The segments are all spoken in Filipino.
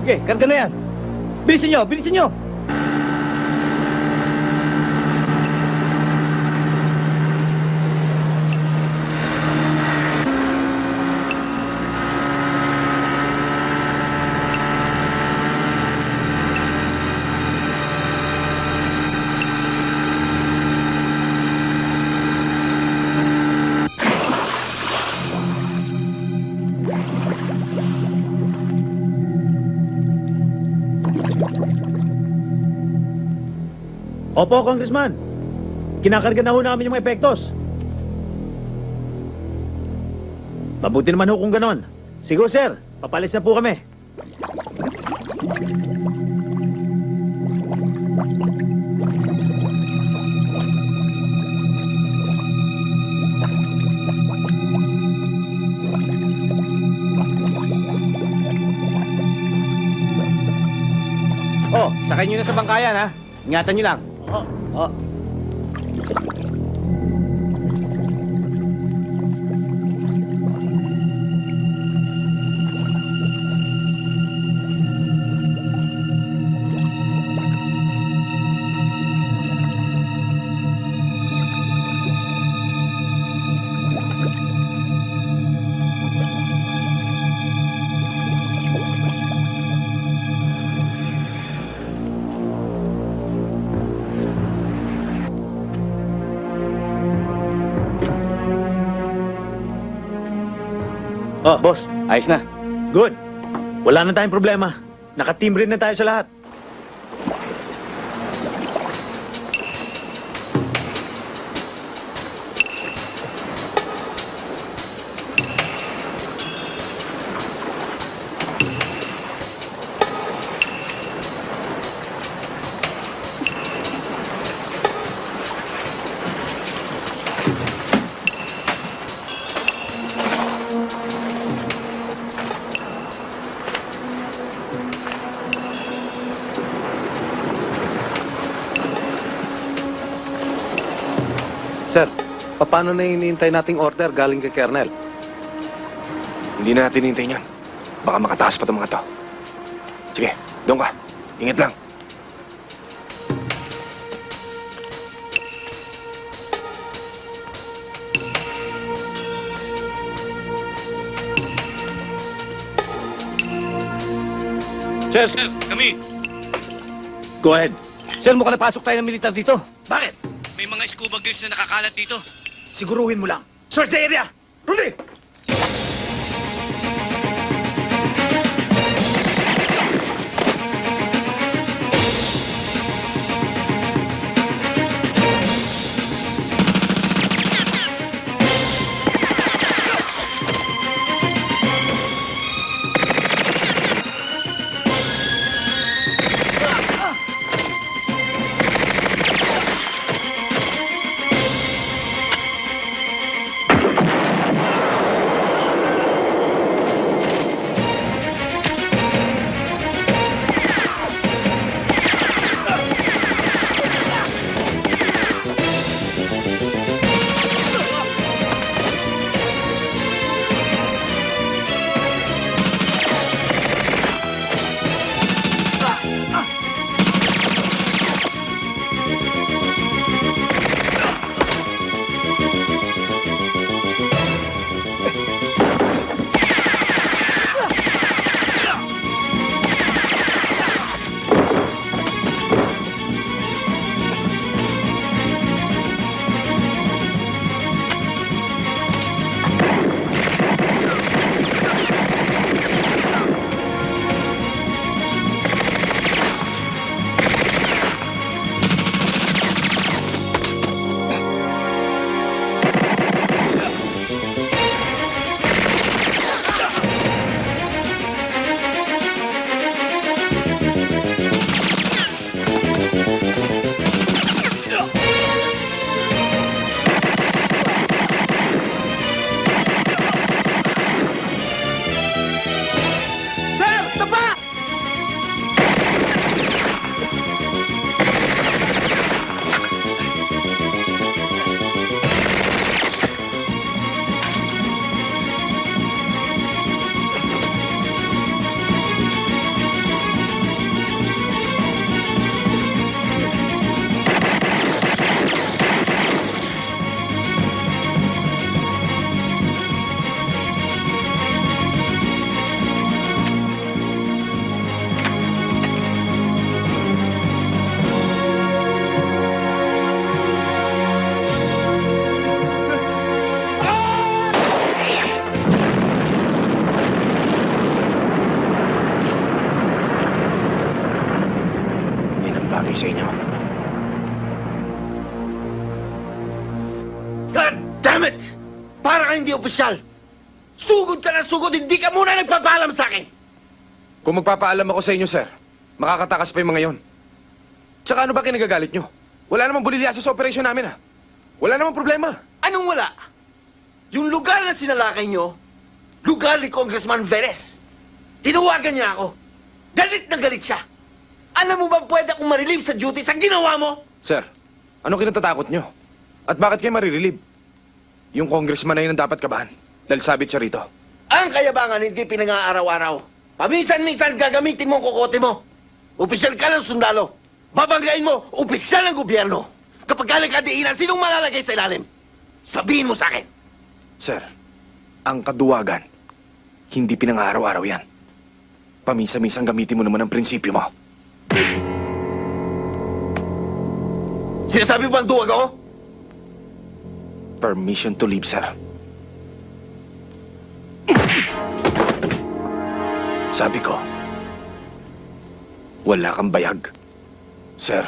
Sige, karga na yan. Bilisin nyo, bilisin nyo! Opo, Congressman. Kinakarga na ho namin yung mga epektos. Mabuti naman ho kung ganon. Sige, sir. Papalis na po kami. Oh, sakay nyo na sa bangkayan, ha? Ingatan nyo lang. Oh. Oh, boss. Ayos na. Good. Wala na tayong problema. Nakateam rin na tayo sa lahat. Sir, paano na hinihintay nating order galing kay Colonel? Hindi na natin hintayin yan. Baka makataas pa itong mga to. Sige, doon ka. Ingat lang. Sir, kami. Go ahead. Sir, mukhang napasok tayo ng militar dito. Bakit? May mga scuba gears na nakakalat dito. Siguruhin mo lang. Search the area! Rudy! hindi opisyal. Sugod ka na sugod, hindi ka muna nagpapaalam sa akin. Kung magpapaalam ako sa inyo, sir, makakatakas pa yung mga yon. Tsaka ano ba kinagagalit nyo? Wala namang bulilyaso sa operasyon namin, ha? Wala namang problema. Anong wala? Yung lugar na sinalakay nyo, lugar ni Congressman Veres. Tinawagan niya ako. Galit na galit siya. Alam mo ba pwede akong marilib sa duty sa ginawa mo? Sir, ano kinatatakot nyo? At bakit kayo marirelieve? Yung congressman na yun ang dapat kabahan. Dahil sabit siya rito. Ang kayabangan hindi pinang-aaraw-araw. Paminsan-minsan gagamitin mo ang kokote mo. Opisyal ka ng sundalo. Babanggain mo, opisyal ng gobyerno. Kapag ka nagkadiinan, sinong malalagay sa ilalim? Sabihin mo sa akin. Sir, ang kaduwagan, hindi pinang-araw-araw yan. Paminsan-minsan gamitin mo naman ang prinsipyo mo. Sinasabi ba ang duwag ako? Permission to leave, sir. Sabi ko, wala kang bayag, sir.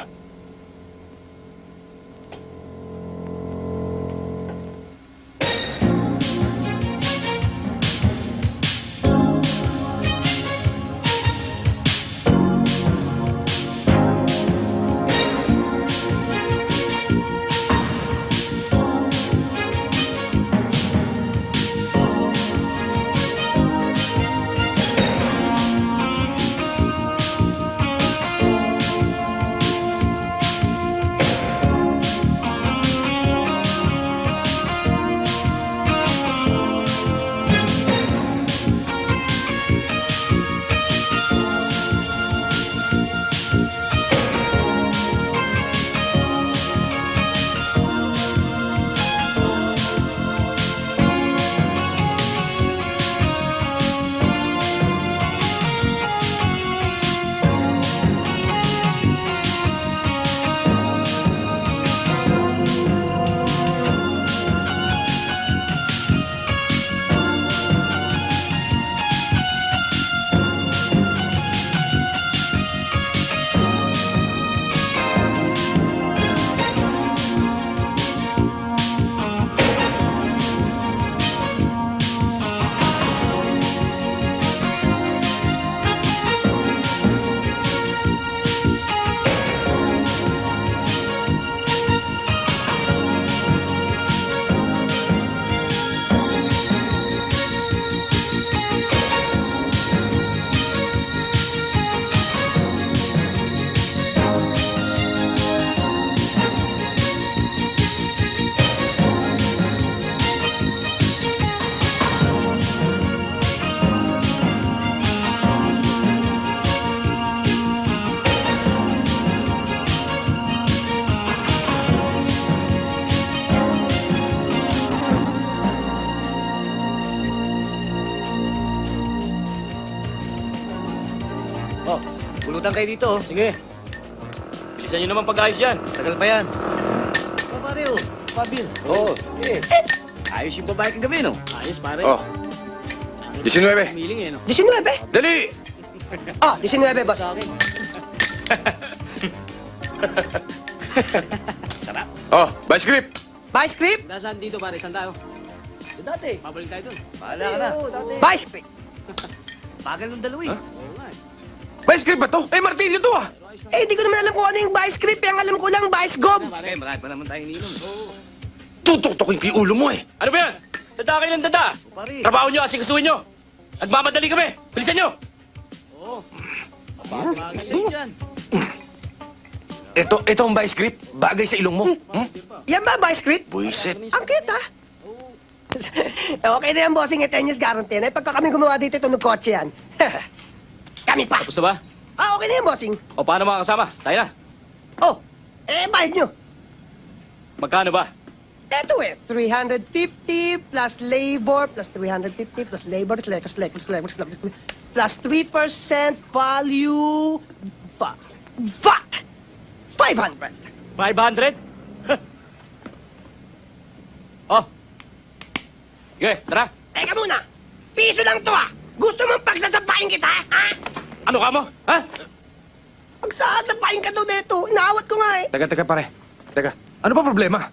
Pulutan kayo dito. Sige. Bilisan nyo naman pag-ayos yan. Tagal pa yan. Pare, Pabil. Oo. Ayos yung babae kagabi, no? Ayos, pare. Oh, 19. Humiling eh, no? 19? Dali! Ah, 19, boss. Sa akin. Oh, by script! Vice script? Nasaan dito, pare? Saan tayo? Dati. Babalik tayo dun. Bahala ka na. Vice script. Bagal ng dalawa, eh. Oo nga eh. By script ba to? Eh, martilyo to, ah! Eh, hindi ko naman alam kung ano yung vice script. Ang alam ko lang, vice gob. Okay, marami pa naman tayo ininom. Tutok-tokin ko yung ulo mo, eh! Ano ba yan? Dada kayo ng dada. Pare. Trabaho nyo, asikasuhin nyo. Nagmamadali kami. Bilisan nyo. Oo. Bagay sa'yo dyan. Ito ang by script. Bagay sa ilong mo. Hmm? Yan ba, vice script? Buisit. Ang cute, ah. Okay na yan, bossing. 10 years guarantee. Eh, pagka kami gumawa dito, ito kotse yan. Kami pa. Tapos na ba? Ah, okay na yan, bossing. O paano mga kasama? Tayo na. Oh, bayad nyo. Magkano ba? Eto 350 plus labor plus 350 plus labor plus 3% value. Fuck! 500. 500? Oh. Sige, tara. Teka muna! Piso lang to, ah! Gusto mong pagsasapain kita, ha? Ano ka mo? Ha? Pagsasapain ka daw dito. Inaawat ko nga, eh. Teka, pare. Teka, ano ba problema?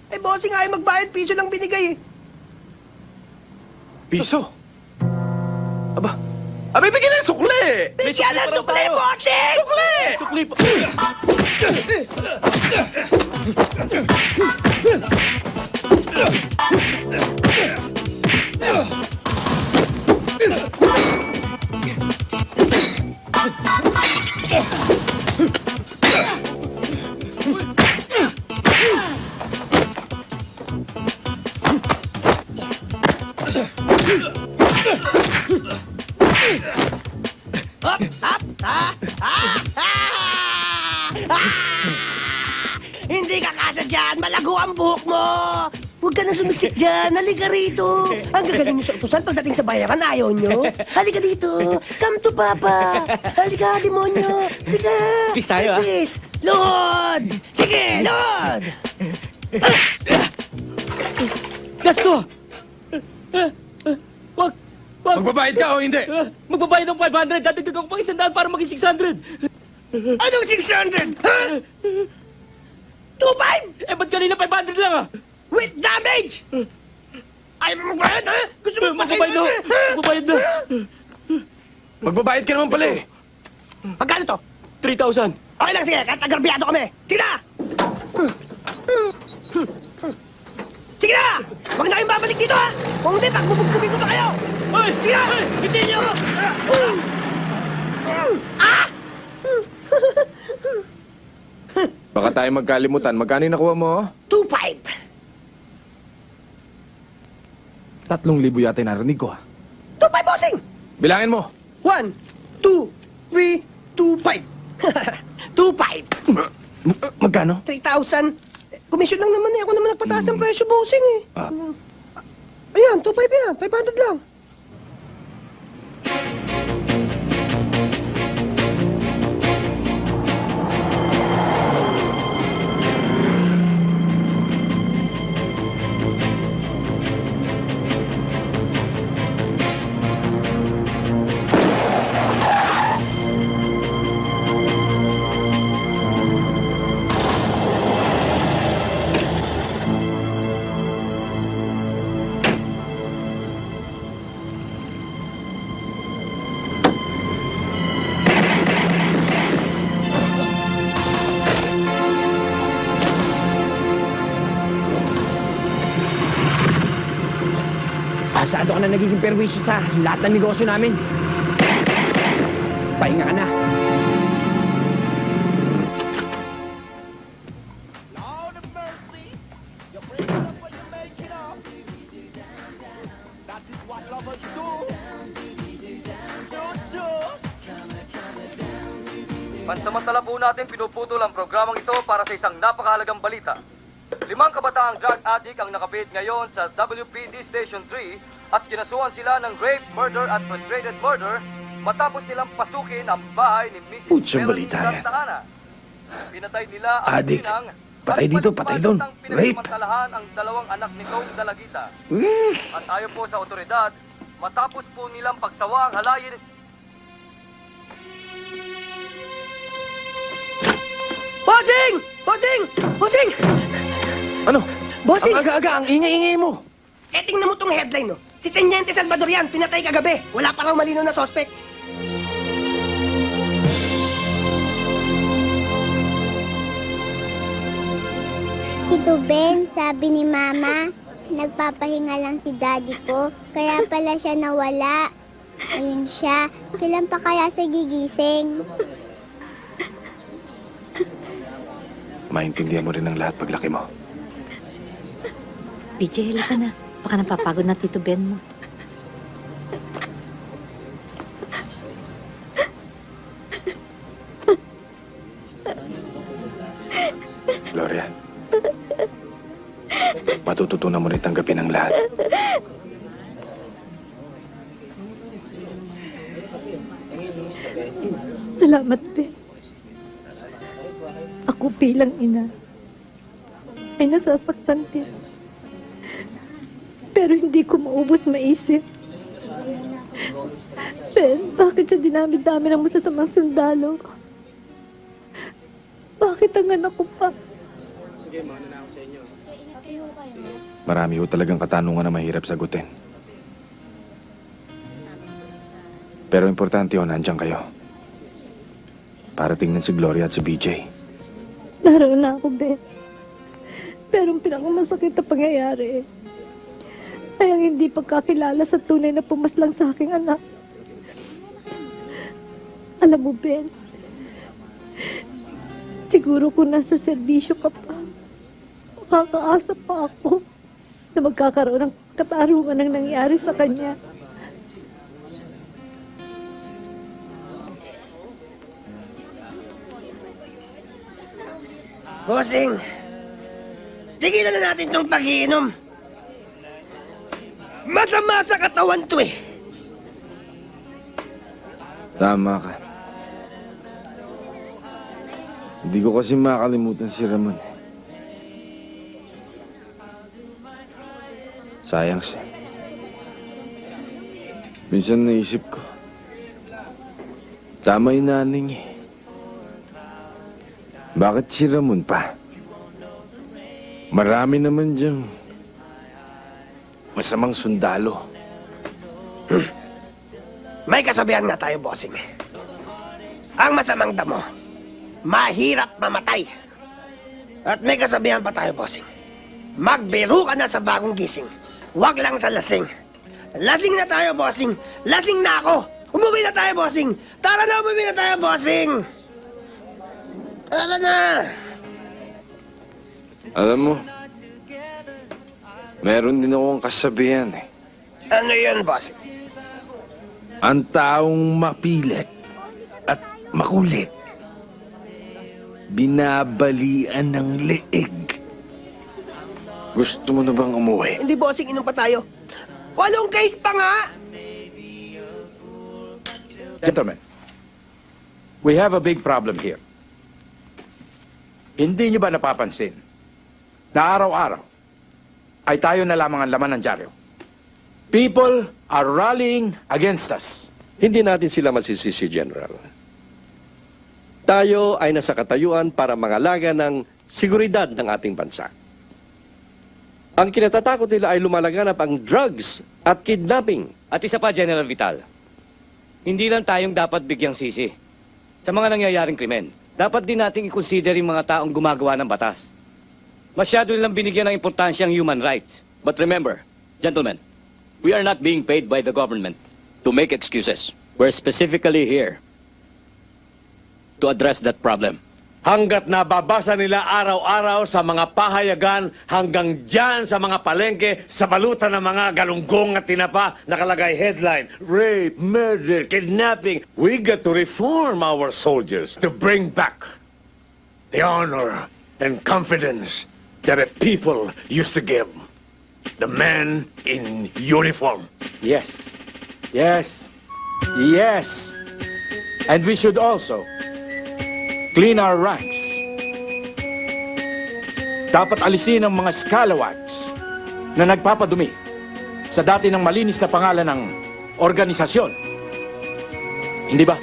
Eh, bossing, ayaw magbayad. Piso lang binigay, eh. Piso? Aba, bibigyan ng sukli! Bigyan ng sukli, bossing! Sukli! Sukli po. Hop! Hop! Ah! Ah! Ah! Hindi ka kasya dyan! Malago ang buhok mo! Huwag ka na sumiksik dyan! Halika rito! Ang gagaling nyo sa utusan pagdating sa bayaran, ayaw nyo? Halika dito! Come to Papa! Halika, demonyo! Halika! Peace tayo, ah. Peace! Lord! Sige, Lord! Gasto! Wag! Wag! Magbabayad ka o hindi? Magbabayad ng 500. Dadagdag ako pang 100 para maging 600. Anong 600? Ha? 2.5? Eh, ba't kanina 500 lang ah? With damage! Ayaw mo magbayad, ha? Gusto mo Magbabayad na. Magbabayad na. Magbabayad ka naman pala eh. Magkano to? 3,000. Okay lang, sige. Kahit agarbyado kami. Sige na! Sige na! Huwag na kayong babalik dito, ha? Kung hindi, pagbubugtugin ko pa kayo! Hoy! Sige na! Hoy! Hindi niyo ako! Ah! Baka tayo magkalimutan. Magkano yung nakuha mo? 2.5. 3,000 yata yung narinig ko. 2.5, bossing! Bilangin mo. 1, 2, 3, 2.5. 2.5. Magkano? 3,000. Commission lang naman eh. Ako naman nagpataas ng presyo, bossing eh. Ah. Ayan, 2.5 yan. 500 lang. Masyado ka na nagiging perwisyo sa lahat ng negosyo namin. Pahinga ka na. Lord of mercy, you break it up when you make it up. That is what lovers do. Choo-choo. Pansamantala po natin pinuputol ang programang ito para sa isang napakahalagang balita. 5 kabataang drug addict ang nakapit ngayon sa WPD Station 3 at kinasuhan sila ng rape, murder at frustrated murder matapos nilang pasukin ang bahay ni Mrs. Putsang Melanie balita yan. Santa Ana. Pinatay nila ang Addict. pinang Patay at dito, patay doon. pagpapalitan ng Rape. pinagsamantalahan ang 2 anak ni Kong Dalagita. At ayon po sa otoridad, matapos po nilang pagsawa ang halayin. Bossing! Bossing! Bossing! Ano? Bossing! Ang aga-aga, ang ingay-ingay mo. Eh, tingnan mo tong headline, no? Si Teniente Salvador yan, pinatay kagabi. Wala pa lang malinaw na suspect. Tito Ben, sabi ni Mama, nagpapahinga lang si Daddy ko, kaya pala siya nawala. Ayun siya, kailan pa kaya siya gigising? Maintindihan mo rin ang lahat paglaki mo. PJ, halika na. Baka napapagod na Tito Ben mo. Gloria. Matututunan mo rin tanggapin ang lahat. Salamat, Ben. Ako bilang ina ay nasasaktan din. Pero hindi ko maubos maisip. Ben, bakit sa dinami-dami ng masasamang sundalo? Bakit ang anak ko pa? Marami ho talagang katanungan na mahirap sagutin. Pero importante yun, nandiyan kayo. Para tingnan si Gloria at si BJ. Laro na ako, Ben. Pero ang pinakamasakit na pangyayari ay ang hindi pagkakilala sa tunay na pumaslang sa aking anak. Alam mo, Ben, siguro kung nasa serbisyo ka pa, makakaasa pa ako na magkakaroon ng katarungan ng nangyari sa kanya. Bossing, tigilan na natin tong pag-iinom. Masama sa katawan to eh. Tama ka. Hindi ko kasi makakalimutan si Ramon. Sayang siya. Minsan naisip ko, tama yung nanay niya. Bakit si Ramon pa? Marami naman diyang masamang sundalo. May kasabihan nga tayo, bossing. Ang masamang damo, mahirap mamatay. At may kasabihan pa tayo, bossing. Magbiro ka na sa bagong gising. Huwag lang sa lasing. Lasing na tayo, bossing. Lasing na ako. Umuwi na tayo, bossing. Tara na, umuwi na tayo, bossing. Tara na. Alam mo, meron din akong kasabihan eh. Ano yun, bossing? Ang taong mapilit at makulit, binabalian ng leeg. Gusto mo na bang umuwi? Hindi, bossing, inom pa tayo. 8 case pa nga. Gentlemen, we have a big problem here. Hindi niyo ba napapansin na araw-araw ay tayo na lamang ang laman ng dyaryo? People are rallying against us. Hindi natin sila masisisi, General. Tayo ay nasa katayuan para mangalaga ng seguridad ng ating bansa. Ang kinatatakot nila ay lumalaganap ang drugs at kidnapping. At isa pa, General Vital, hindi lang tayong dapat bigyang sisi sa mga nangyayaring krimen. Dapat din nating i-consider yung mga taong gumagawa ng batas. Masyado nilang binigyan ng importansya ang human rights. But remember, gentlemen, we are not being paid by the government to make excuses. We're specifically here to address that problem. Hanggat nababasa nila araw-araw sa mga pahayagan hanggang dyan sa mga palengke, sa balutan ng mga galunggong at tinapa, nakalagay headline, rape, murder, kidnapping. We got to reform our soldiers to bring back the honor and confidence that the people used to give the men in uniform. Yes, yes, yes. And we should also clean our ranks. Dapat alisin ang mga scalawags na nagpapadumi sa dati ng malinis na pangalan ng organisasyon. Hindi ba?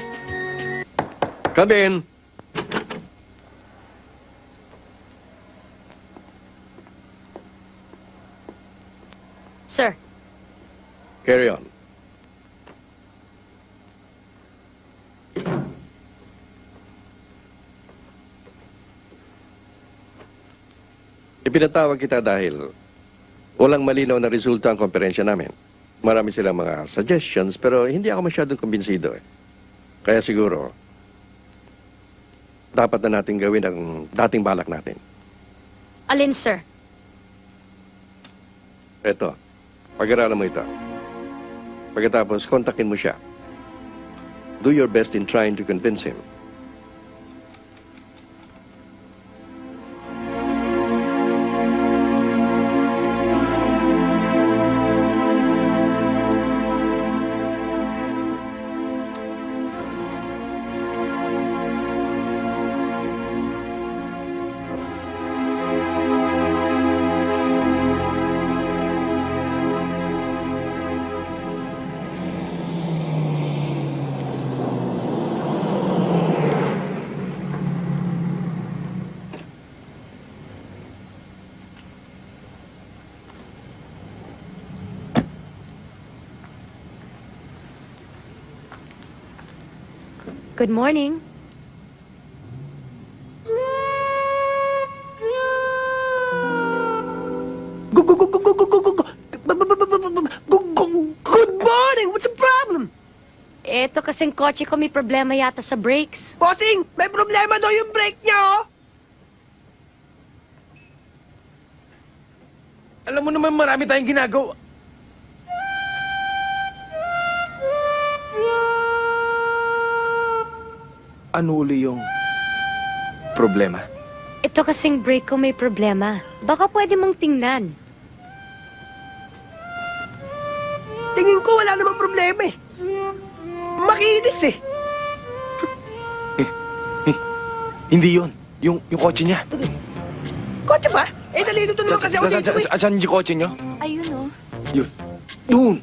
Come in. Sir, Carry on. Ipinatawag kita dahil walang malinaw na resulta ang komperensya namin. Marami silang mga suggestions pero hindi ako masyadong kumbinsido eh. Kaya siguro, dapat na natin gawin ang dating balak natin. alin, sir? Eto, pag-aralan mo ito. Pagkatapos, kontakin mo siya. Do your best in trying to convince him. Good morning. Good morning! What's the problem? Eto kasing kotse ko may problema yata sa brakes. Bossing, may problema daw yung brake niya, oh! Alam mo naman marami tayong ginagawa. Ano uli yung problema? Ito kasing brake ko may problema. Baka pwede mong tingnan. Tingin ko wala namang problema eh. Makinis eh. Hindi yun. Yung kotse niya. Kotse ba? Eh, nalilito naman kasi ako dito eh. Saan yung kotse niyo? Ayun oh. Yun. Doon.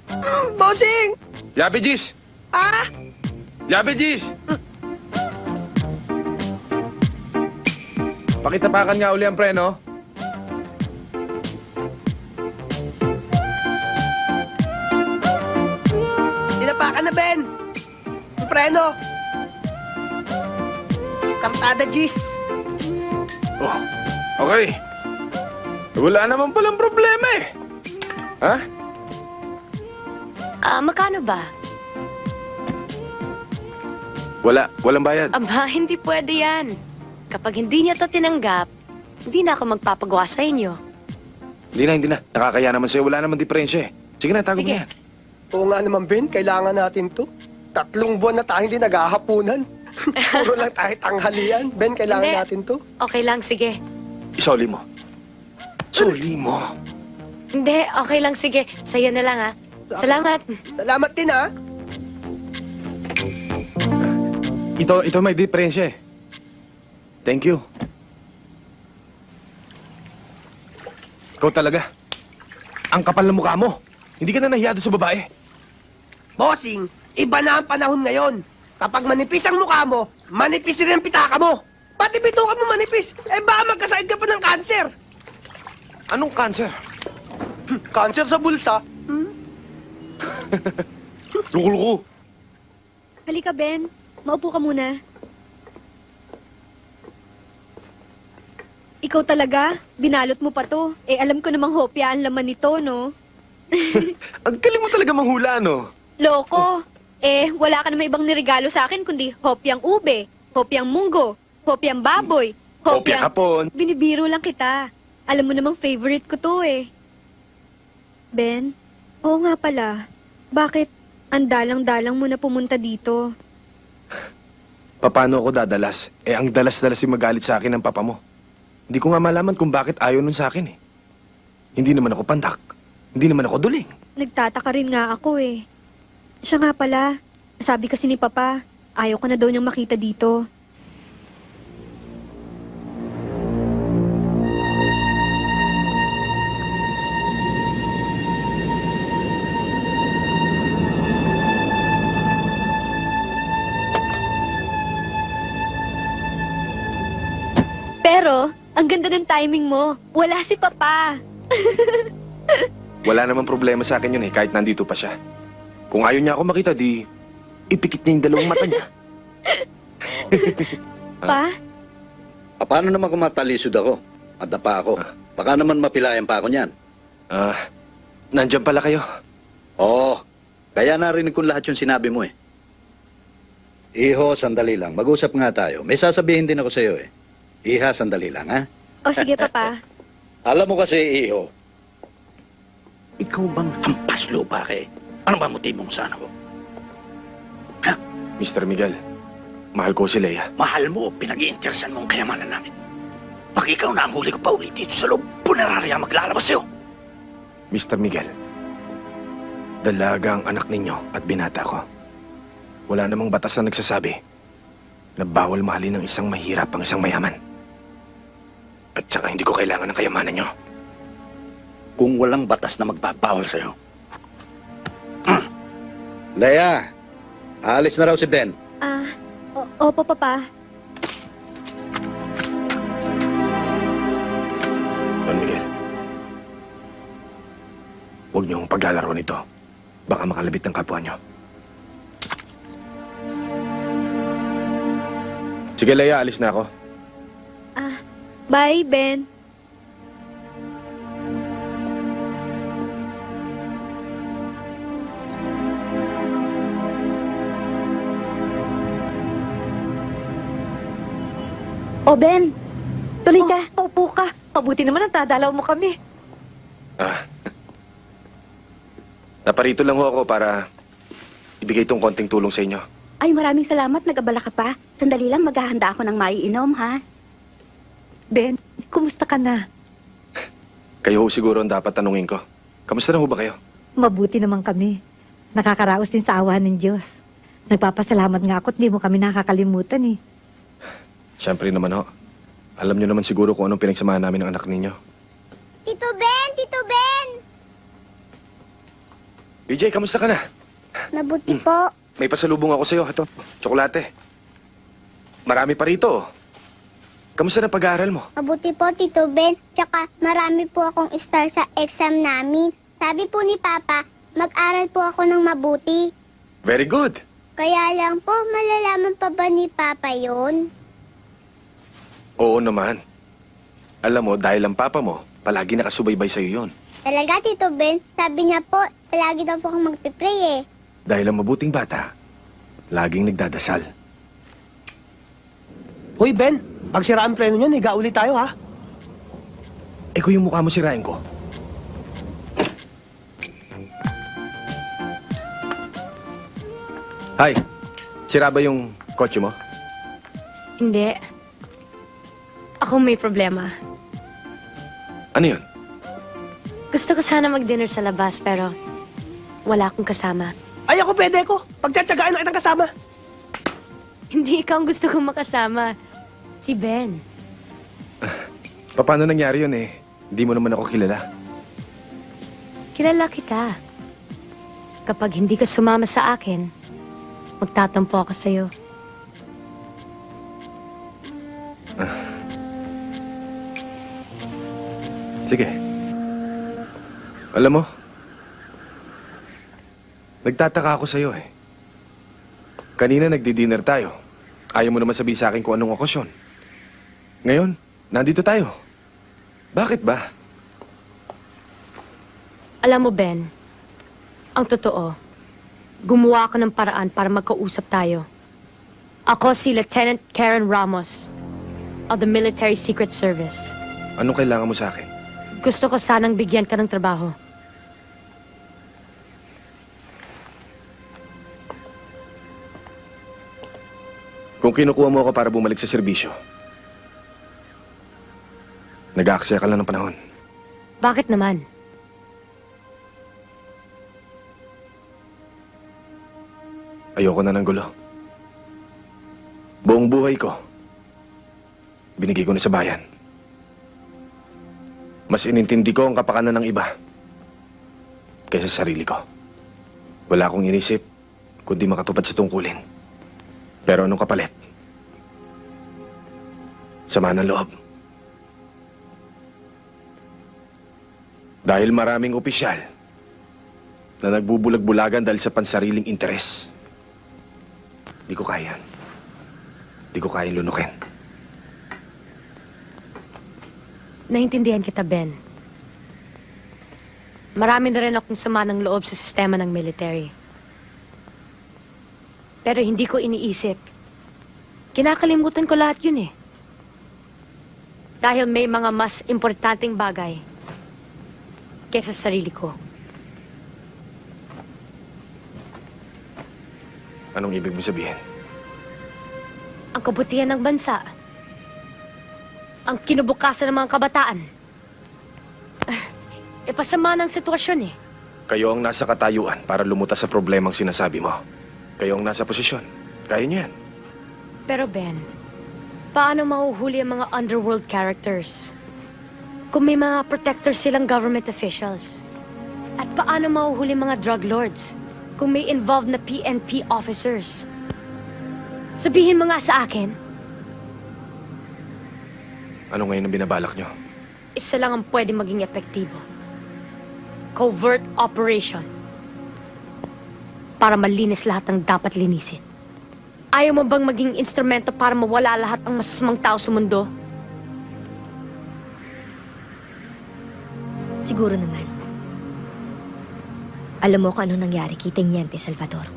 Bossing! Yabejis! Ah? Yabejis! Pakitapakan nga uli ang preno. Tinapakan na, Ben! Yung preno! Kartada, Gis! Oh, okay. Wala naman palang problema eh. Ha? Magkano ba? Walang bayad. Aba, hindi pwede yan. Kapag hindi niyo to tinanggap, hindi na ako magpapagawa sa inyo. Hindi na. Nakakaya naman sa'yo. Wala naman diferensya eh. Sige na, tago mo yan. Oo nga naman, Ben. Kailangan natin to. 3 buwan na tayo hindi naghahapunan. Puro lang tayo tanghalian. Ben, kailangan Hindi. natin to. Okay lang, sige. Isoli mo. Soli mo. Hindi, okay lang, sige. Sa'yo na lang, ha. Salamat. Salamat din, ha? Ito may diferensya eh. Thank you. Ikaw talaga. Ang kapal ng mukha mo. Hindi ka na nahiya doon sa babae. Bossing, iba na ang panahon ngayon. Kapag manipis ang mukha mo, manipis rin ang pitaka mo. Pati bituka mo manipis. Eh baka magkasakit ka pa ng cancer. Anong cancer? Cancer sa bulsa. Luko-luko. Halika, Ben. Maupo ka muna. Ikaw talaga? Binalot mo pa to. Eh, alam ko namang hopya ang laman nito, no? Ang galing mo talaga manghula, no? Loko. Eh, wala ka namang ibang niregalo sa akin kundi hopyang ube, hopyang munggo, hopyang baboy, Hopyang hapon. Binibiro lang kita. Alam mo namang favorite ko to eh. Ben, oo nga pala. Bakit ang dalang-dalang mo na pumunta dito? Paano ako dadalas? Eh, ang dalas-dalas yung magalit sa akin ng papa mo. Hindi ko nga malaman kung bakit ayaw nun sa akin eh. Hindi naman ako pandak. Hindi naman ako duling. Nagtataka rin nga ako eh. Siya nga pala, sabi kasi ni Papa, ayaw ko na daw niyang makita dito. Pero, ang ganda ng timing mo. Wala si Papa. Wala namang problema sa akin yun eh, kahit nandito pa siya. Kung ayaw niya ako makita, di ipikit niya yung dalawang mata niya. Pa? Paano naman kung matalisod ako? At pa ako? Baka naman mapilayan pa ako niyan. Nandyan pala kayo. Oo. Kaya narinig ko lahat yung sinabi mo eh. Iho, sandali lang. Mag-usap nga tayo. May sasabihin din ako sa iyo eh. Iha, sandali lang, ha? O sige, Papa. Alam mo kasi, Iho, ikaw bang hampas lupa kay? Ano ba motibo mo sa anak ko? Ha? Mr. Miguel, mahal ko si Leia. Mahal mo, pinag-iinteresan mo ang kayamanan namin. Pag ikaw na ang huli ko pa uwi dito sa loob, punerarya maglalabas sa'yo. Mr. Miguel, dalaga ang anak ninyo at binata ko. Wala namang batas na nagsasabi na bawal mahalin ng isang mahirap ang isang mayaman. At saka hindi ko kailangan ng kayamanan nyo. Kung walang batas na magbabawal sa'yo. Leia, aalis na raw si Ben. Opo, Papa. Don Miguel, huwag niyong paglalaro nito. Baka makalabit ng kapwa niyo. Sige, Leia, alis na ako. Bye, Ben. O Ben, tuloy ka. Upo ka. Mabuti naman ang dadalaw mo kami. Naparito lang ho ako para ibigay itong konting tulong sa inyo. Ay, maraming salamat. Nag-abala ka pa. Sandali lang, maghahanda ako ng maiinom, ha? Ben, kumusta ka na? Kayo ho siguro ang dapat tanungin ko. Kamusta na ho ba kayo? Mabuti naman kami. Nakakaraos din sa awa ng Diyos. Nagpapasalamat nga ako at hindi mo kami nakakalimutan eh. Siyempre naman ho. Alam niyo naman siguro kung anong pinagsamahan namin ng anak ninyo. Tito Ben! Tito Ben! BJ, kamusta ka na? Mabuti po. May pasalubong ako sa'yo. Ito, tsokolate. Marami pa rito. Kamusta na pag-aaral mo? Mabuti po, Tito Ben. Tsaka marami po akong star sa exam namin. Sabi po ni Papa, mag-aral po ako ng mabuti. Very good. Kaya lang po, malalaman pa ba ni Papa yun? Oo naman. Alam mo, dahil ang papa mo, palagi nakasubaybay sa'yo yon. Talaga, Tito Ben. Sabi niya po, palagi daw po akong magpipray eh. Dahil ang mabuting bata, laging nagdadasal. Hoy, Ben. Pag sira ang preno nyo, higa ulit tayo, ha? Eh kung yung mukha mo sirain ko. Hi, sira ba yung kotse mo? Hindi. Ako may problema. Ano yun? Gusto ko sana mag-dinner sa labas pero wala akong kasama. Ay, ako pwede ko. Pagtsatsagaan na kitang kasama. Hindi ikaw ang gusto kong makasama. Si Ben. Paano nangyari yun eh? Hindi mo naman ako kilala. Kilala kita. Kapag hindi ka sumama sa akin, magtatampo ako sa'yo. Sige. Alam mo, nagtataka ako sa'yo eh. Kanina nagdi-dinner tayo. Ayaw mo naman sabihin sa akin kung anong okasyon. Ngayon, nandito tayo. Bakit ba? Alam mo, Ben, ang totoo, gumawa ako ng paraan para magkausap tayo. Ako si Lieutenant Karen Ramos of the Military Secret Service. Anong kailangan mo sa akin? Gusto ko sanang bigyan ka ng trabaho. Kung kinukuha mo ako para bumalik sa serbisyo, nag-aaksaya ka lang ng panahon. Bakit naman? Ayoko na ng gulo. Buong buhay ko, binigay ko na sa bayan. Mas inintindi ko ang kapakanan ng iba kaysa sa sarili ko. Wala akong inisip kundi makatupad sa tungkulin. Pero anong kapalit? Sama ng loob. Dahil maraming opisyal na nagbubulag-bulagan dahil sa pansariling interes. Di ko kaya. Di ko kaya lunukin. Naintindihan kita, Ben. Marami na rin akong sama ng loob sa sistema ng military. Pero hindi ko iniisip. Kinakalimutan ko lahat yun eh. Dahil may mga mas importanteng bagay kaysa sa sarili ko. Anong ibig mo sabihin? Ang kabutihan ng bansa. Ang kinubukasan ng mga kabataan. Pasama ng sitwasyon eh. Kayo ang nasa katayuan para lumutas sa problemang sinasabi mo. Kayo ang nasa posisyon. Kaya niyo yan. Pero Ben, paano mahuhuli ang mga underworld characters? Kung may mga protectors silang government officials. At paano mahuhuli mga drug lords? Kung may involved na PNP officers. Sabihin mo nga sa akin. Ano ngayon ang binabalak niyo? Isa lang ang pwede maging epektibo. Covert operation. Para malinis lahat ng dapat linisin. Ayaw mo bang maging instrumento para mawala lahat ng masasamang tao sa mundo? Siguro naman. Alam mo kung ano nangyari kay Teniente Salvador.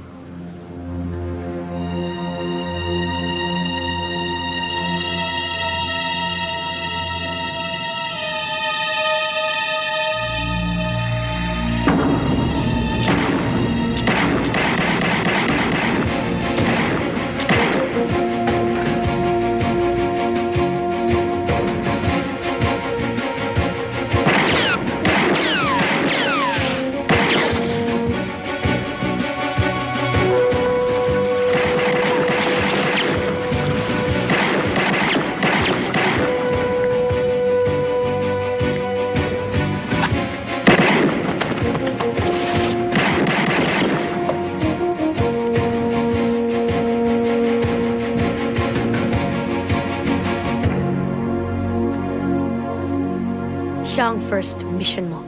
Siya ang first mission mo.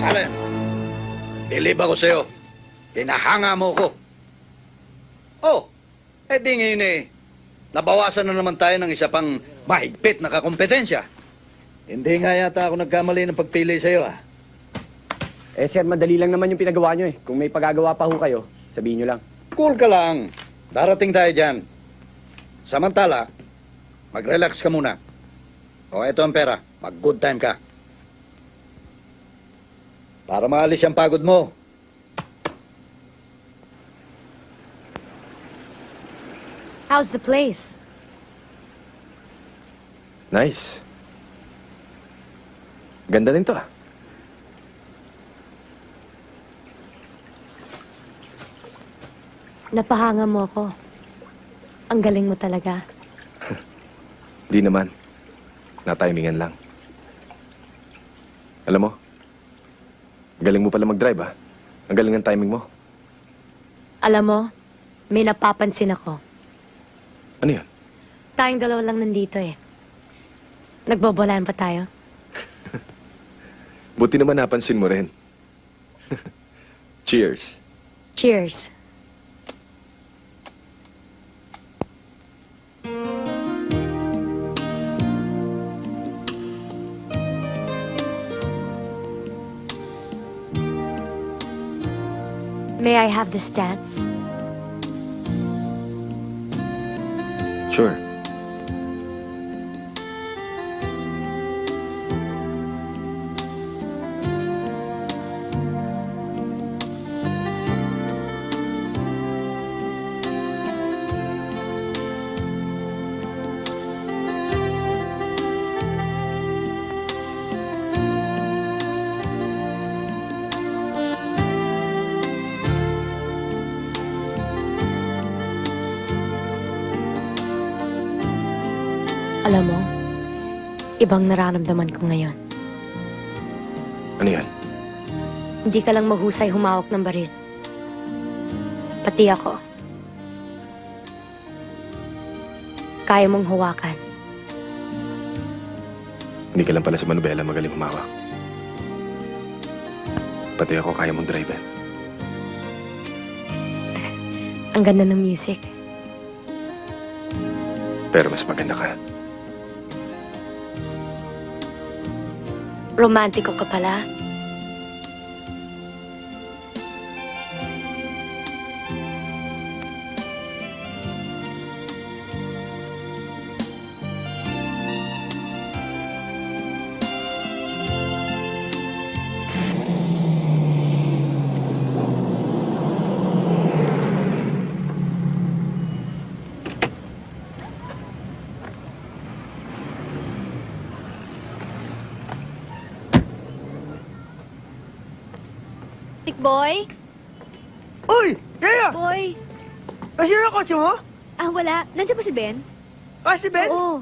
Allen, bilib ako sa'yo. Pinahanga mo ko. Oh, di ngayon nabawasan na naman tayo ng isa pang mahigpit na kakompetensya. Hindi nga yata ako nagkamali ng pagpili sa'yo, ah. Sir, madali lang naman yung pinagawa nyo eh. Kung may pagagawa pa ho kayo, sabihin nyo lang. Cool ka lang. Darating tayo dyan. Samantala, mag-relax ka muna. O, eto ang pera. Mag-good time ka. Para maalis ang pagod mo. How's the place? Nice. Ganda din to, ah. Napahanga mo ako. Ang galing mo talaga. Di naman. Natimingan lang. Alam mo, galing mo pala mag-drive, ah. Ang galing ng timing mo. Alam mo, may napapansin ako. Ano yan? Tayong dalawa lang nandito eh. Nagbobolaan pa tayo? Buti naman napansin mo rin. Cheers. Cheers. May I have the stats? Sure. Alam mo, ibang nararamdaman ko ngayon. Ano yan? Hindi ka lang mahusay humawak ng baril. Pati ako. Kaya mong hawakan. Hindi ka lang pala sa manubela magaling humawak. Pati ako kaya mong drive. Ang ganda ng music. Pero mas maganda ka. Romantiko ka pala. Boy? Uy! Kaya! Boy? Nasira ang kotse mo? Ah, wala. Nandiyan ba si Ben? Ah, si Ben? Oo.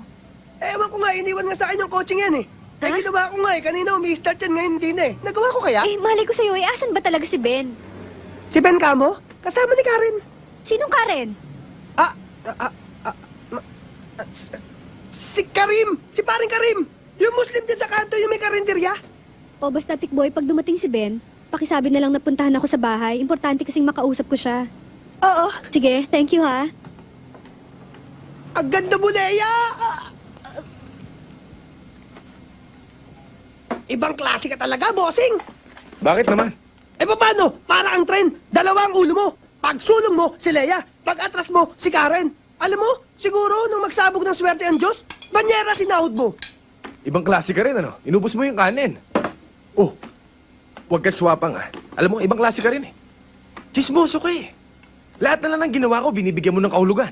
Ewan ko nga, iniwan nga sa akin yung coaching yan eh. Eh, ginawa ko nga eh. Kanina umi-start yan, ngayon hindi na eh. Nagawa ko kaya? Eh, malay ko sa'yo eh. Asan ba talaga si Ben? Si Ben Camo? Kasama ni Karen. Sinong Karen? Si Karim! Si paring Karim! Yung Muslim din sa kanto, yung may karinderya. O basta, Tikboy, pag dumating si Ben, pakisabi na lang napuntahan ako sa bahay. Importante kasing makausap ko siya. Oo. Sige, thank you ha. Ang ganda mo, Leia! Ibang klase ka talaga, bossing! Bakit naman? Eh, paano? Para ang tren, dalawa ang ulo mo. Pag sulong mo, si Leia. Pag atras mo, si Karen. Alam mo, siguro nung magsabog ng swerte ang Diyos, banyera sinahod mo. Ibang klase ka rin, ano? Inubos mo yung kanin. Oh, huwag ka swapang, ha? Alam mo, ibang klase ka rin, eh. Chismoso ka, eh. Lahat na lang ng ginawa ko, binibigyan mo ng kahulugan.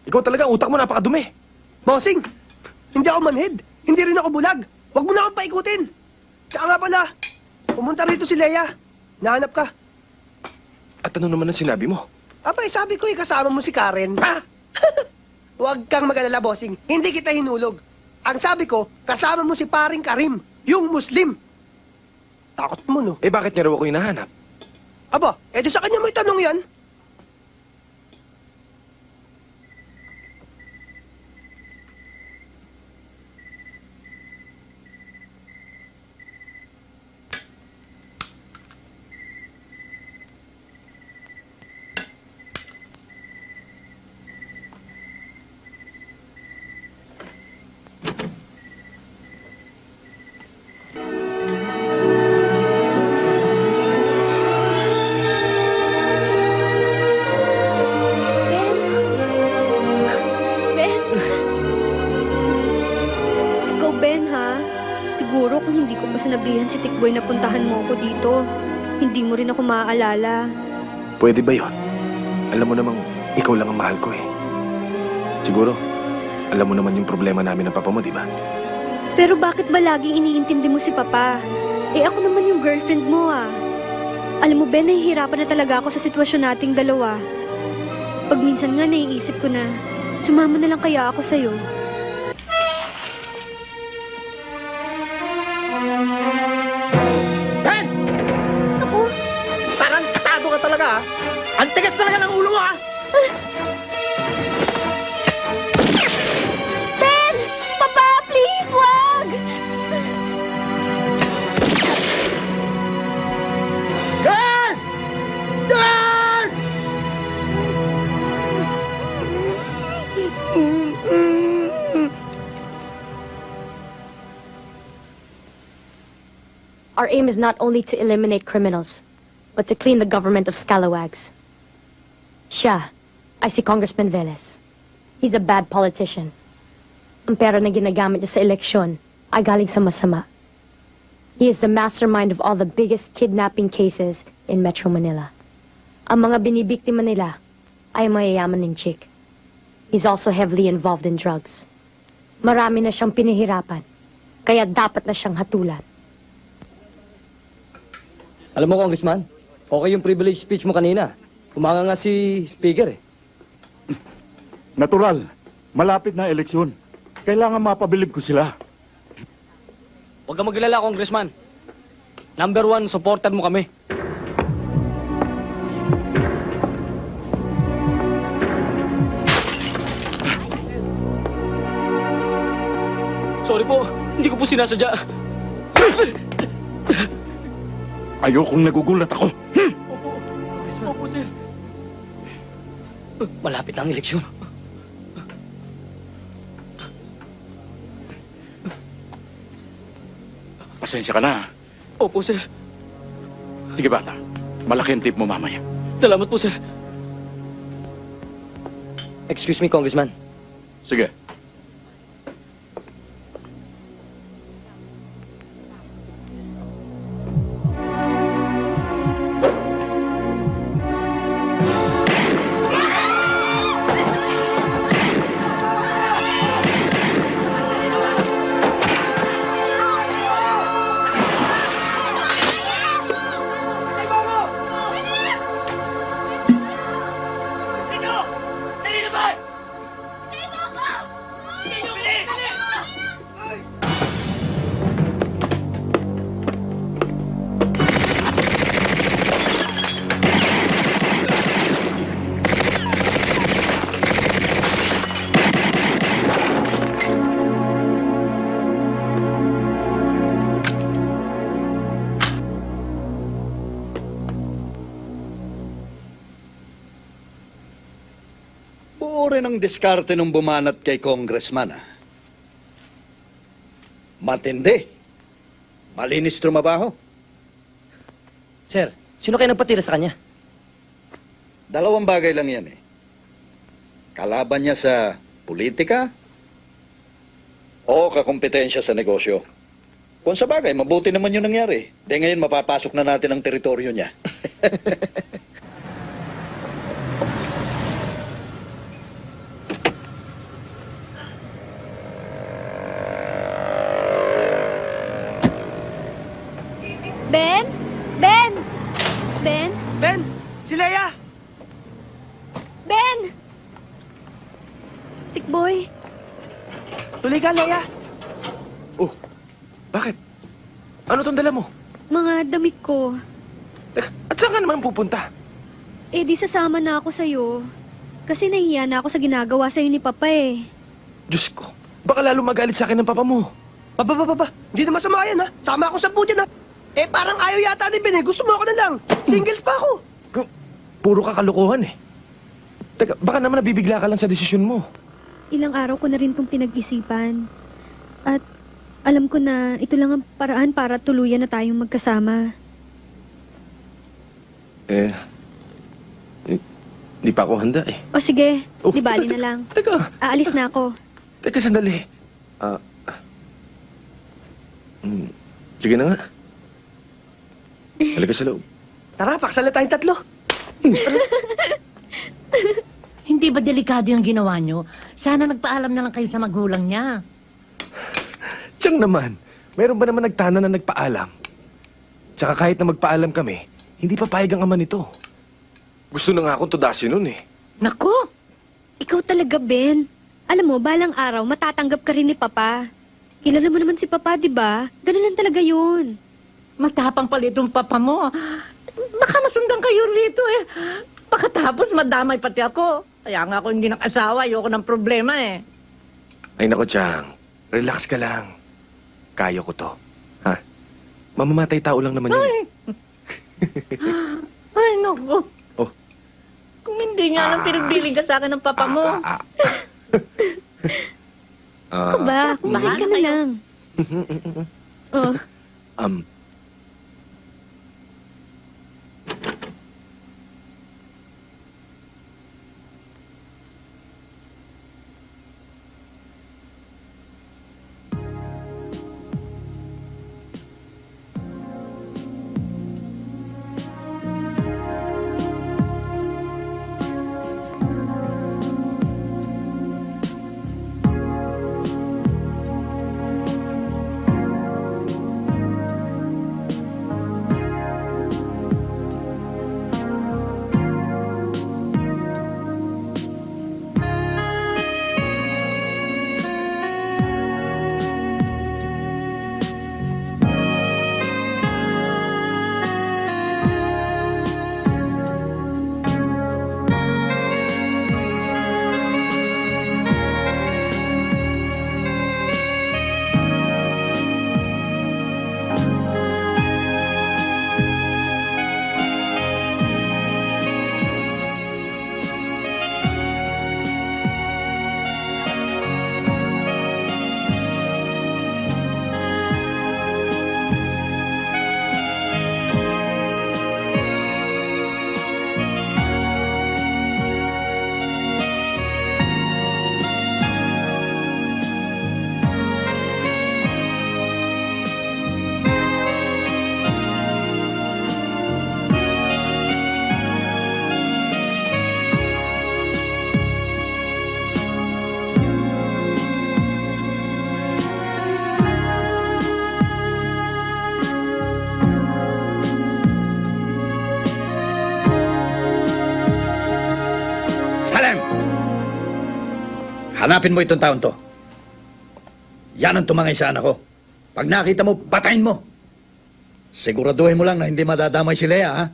Ikaw talaga, utak mo napakadumi. Bossing, hindi ako manhid. Hindi rin ako bulag. Huwag mo na akong paikutin. Tsaka nga pala, pumunta rito si Leia. Nahanap ka. At ano naman ang sinabi mo? Abay, sabi ko, kasama mo si Karen. Ha? Huwag kang mag-alala, bossing. Hindi kita hinulog. Ang sabi ko, kasama mo si paring Karim, yung Muslim. Takot mo, no? Eh, bakit niya raw ako hinahanap? Aba, edi sa kanya mo itanong yan. Ben? Ikaw, Ben, ha? Siguro kung hindi ko pa sinabihan si Tikboy na puntahan mo ako dito, hindi mo rin ako maaalala. Pwede ba yon? Alam mo namang, ikaw lang ang mahal ko, eh. Siguro, alam mo naman yung problema namin ng papa mo, di ba? Pero bakit ba laging iniintindi mo si Papa? Eh ako naman yung girlfriend mo ah. Alam mo Ben, nahihirapan na talaga ako sa sitwasyon nating dalawa. Pag minsan nga naiisip ko na, sumama na lang kaya ako sa'yo. Ben! Ako? Parang tado ka talaga, ha? Ang tigas talaga ng ulo mo, ha? Ben! Papa, please, wag! Dan! Dan! Our aim is not only to eliminate criminals, but to clean the government of scalawags. Siya ay si Congressman Velez. He's a bad politician. Ang pera na ginagamit niya sa eleksyon ay galing sa masama. He is the mastermind of all the biggest kidnapping cases in Metro Manila. Ang mga binibiktima nila ay mayayaman ng chick. He's also heavily involved in drugs. Marami na siyang pinahirapan, kaya dapat na siyang hatulan. Alam mo, Congressman, okay yung privilege speech mo kanina. Umanga nga si Speaker eh. Natural. Malapit na eleksyon. Kailangan mapabilib ko sila. Huwag kang maglala, Congressman. Number 1, supporter mo kami. Sorry po, hindi ko po sinasadya. Ayokong nagugulat ako. Opo, sir. Malapit na ang eleksyon. Pasensya ka na. Opo, sir. Sige bata, malaki ang tip mo mamaya. Salamat po, sir. Excuse me, Congressman. Sige. Buo rin ang diskarte nung bumanat kay Congressman, ah. Matindi. Malinis trumabaho. Sir, sino kayo nagpatira sa kanya? Dalawang bagay lang yan, eh. Kalaban niya sa politika o kakompetensya sa negosyo. Kung sa bagay, mabuti naman yung nangyari. De ngayon mapapasok na natin ang teritoryo niya. Ben? Ben? Ben? Ben! Si Leia! Ben! Tikboy, Tuloy ka, Leia! Oh, bakit? Ano tong dala mo? mga damit ko. Teka, at saan ka naman pupunta? Eh di sasama na ako sa'yo. Kasi nahiya na ako sa ginagawa sa'yo ni Papa eh. Diyos ko, baka lalo magalit sa akin ng papa mo. Papa, hindi na masama yan ha. Sama ako sa budyan ha. Eh parang ayaw yata ni Ben eh. Gusto mo ako na lang. Singles pa ako. Puro ka kalokohan eh. Teka, baka naman nabibigla ka lang sa desisyon mo. Ilang araw ko na rin tong pinag-isipan. At alam ko na ito lang ang paraan para tuluyan na tayong magkasama. Di pa ako handa eh. O sige, di bali na lang. Teka. Aalis na ako. Teka, sandali. Sige na nga. Halika sa loob. Tara, paksala tayong tatlo. Hindi ba delikado yung ginawa nyo? Sana nagpaalam na lang kayo sa magulang niya. Tiyang naman, mayroon ba naman nagtana na nagpaalam? Tsaka kahit na magpaalam kami, hindi papayag ang ama nito. Gusto na nga akong tudasin nun eh. Nako! Ikaw talaga, Ben. Alam mo, balang araw, matatanggap ka rin ni Papa. Kilala mo naman si Papa, di ba? Ganun lang talaga yun. Matapang pala itong papa mo. Baka masundan kayo rito eh. Pagkatapos madamay pati ako. Kaya nga ako hindi nakasawa. Ayoko ng problema eh. Ay nako, Chang. Relax ka lang. Kaya ko to. Ha? Mamamatay tao lang naman yun. Ay, naku. Oh. Kung hindi nga lang pinagbiling ka sa akin ng papa mo. Ako ba? Kumain ka na lang. Oh. Salem! Hanapin mo itong taon to. Yan ang tumangay sa anak ko. Pag nakita mo, patayin mo. Siguraduhin mo lang na hindi madadamay si Lea, ha?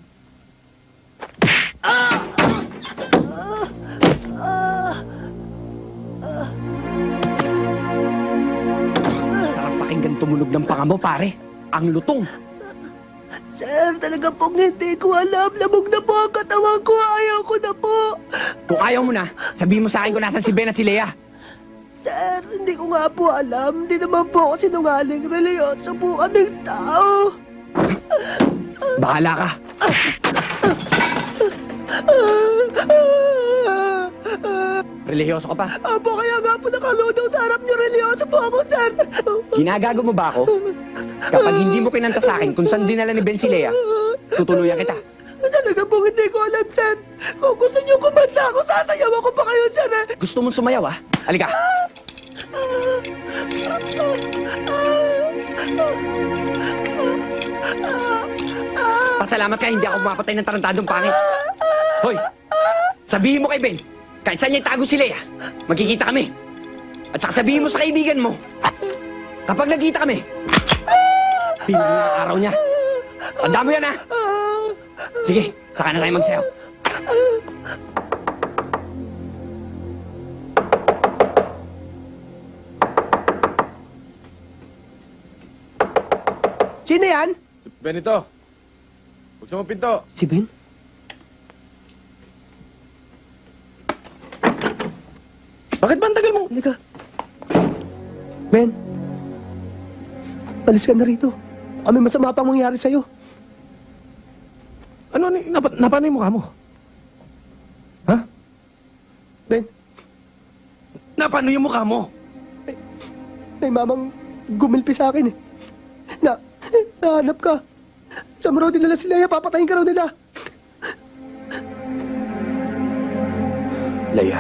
Sarap pakinggan tumunog ng panga mo, pare. Ang lutong. Sir, talaga pong hindi ko alam. Lamog na po ang katawan ko. Ayaw ko na po. Kung ayaw mo na, sabihin mo sa akin kung nasan si Ben at si Lea. Sir, hindi ko nga po alam. Hindi naman po ako sinungaling. Religyoso po kaming tao. Bahala ka. Relihiyoso ka pa. Apo, kaya nga po nakaludaw sa harap niyo. Religyoso po ako, sir. Ginagago mo ba ako? Kapag hindi mo kinanta sa akin kung saan dinala ni Ben si Lea, tutuluyan kita. Talaga pong hindi ko alam, sir. Kung gusto niyo kumanta ako, sasayaw ako pa kayo, sir. Gusto mong sumayaw, ha? Halika. Pasalamat ka, hindi ako mapatay ng tarantadong pangit. Hoy, sabihin mo kay Ben, kahit saan niya itago si Lea, magkikita kami. At saka sabihin mo sa kaibigan mo, kapag nagkita kami, piling na araw niya. Tandaan mo yan, ha? Sige, saka na tayo magsayaw. Sino yan? Benito. Buksan mo pinto. Si Ben? Bakit ba ang tagal mo? Halika. Ben. Alis ka na rito. Kami masama pang mangyari sa'yo. Ano, napano yung mukha mo? Ha? Ben. Napano yung mukha mo? May mamang gumilpi sa akin eh. Nahanap ka. Saan mo raw dinala si Lea? Papatayin ka raw nila. Lea.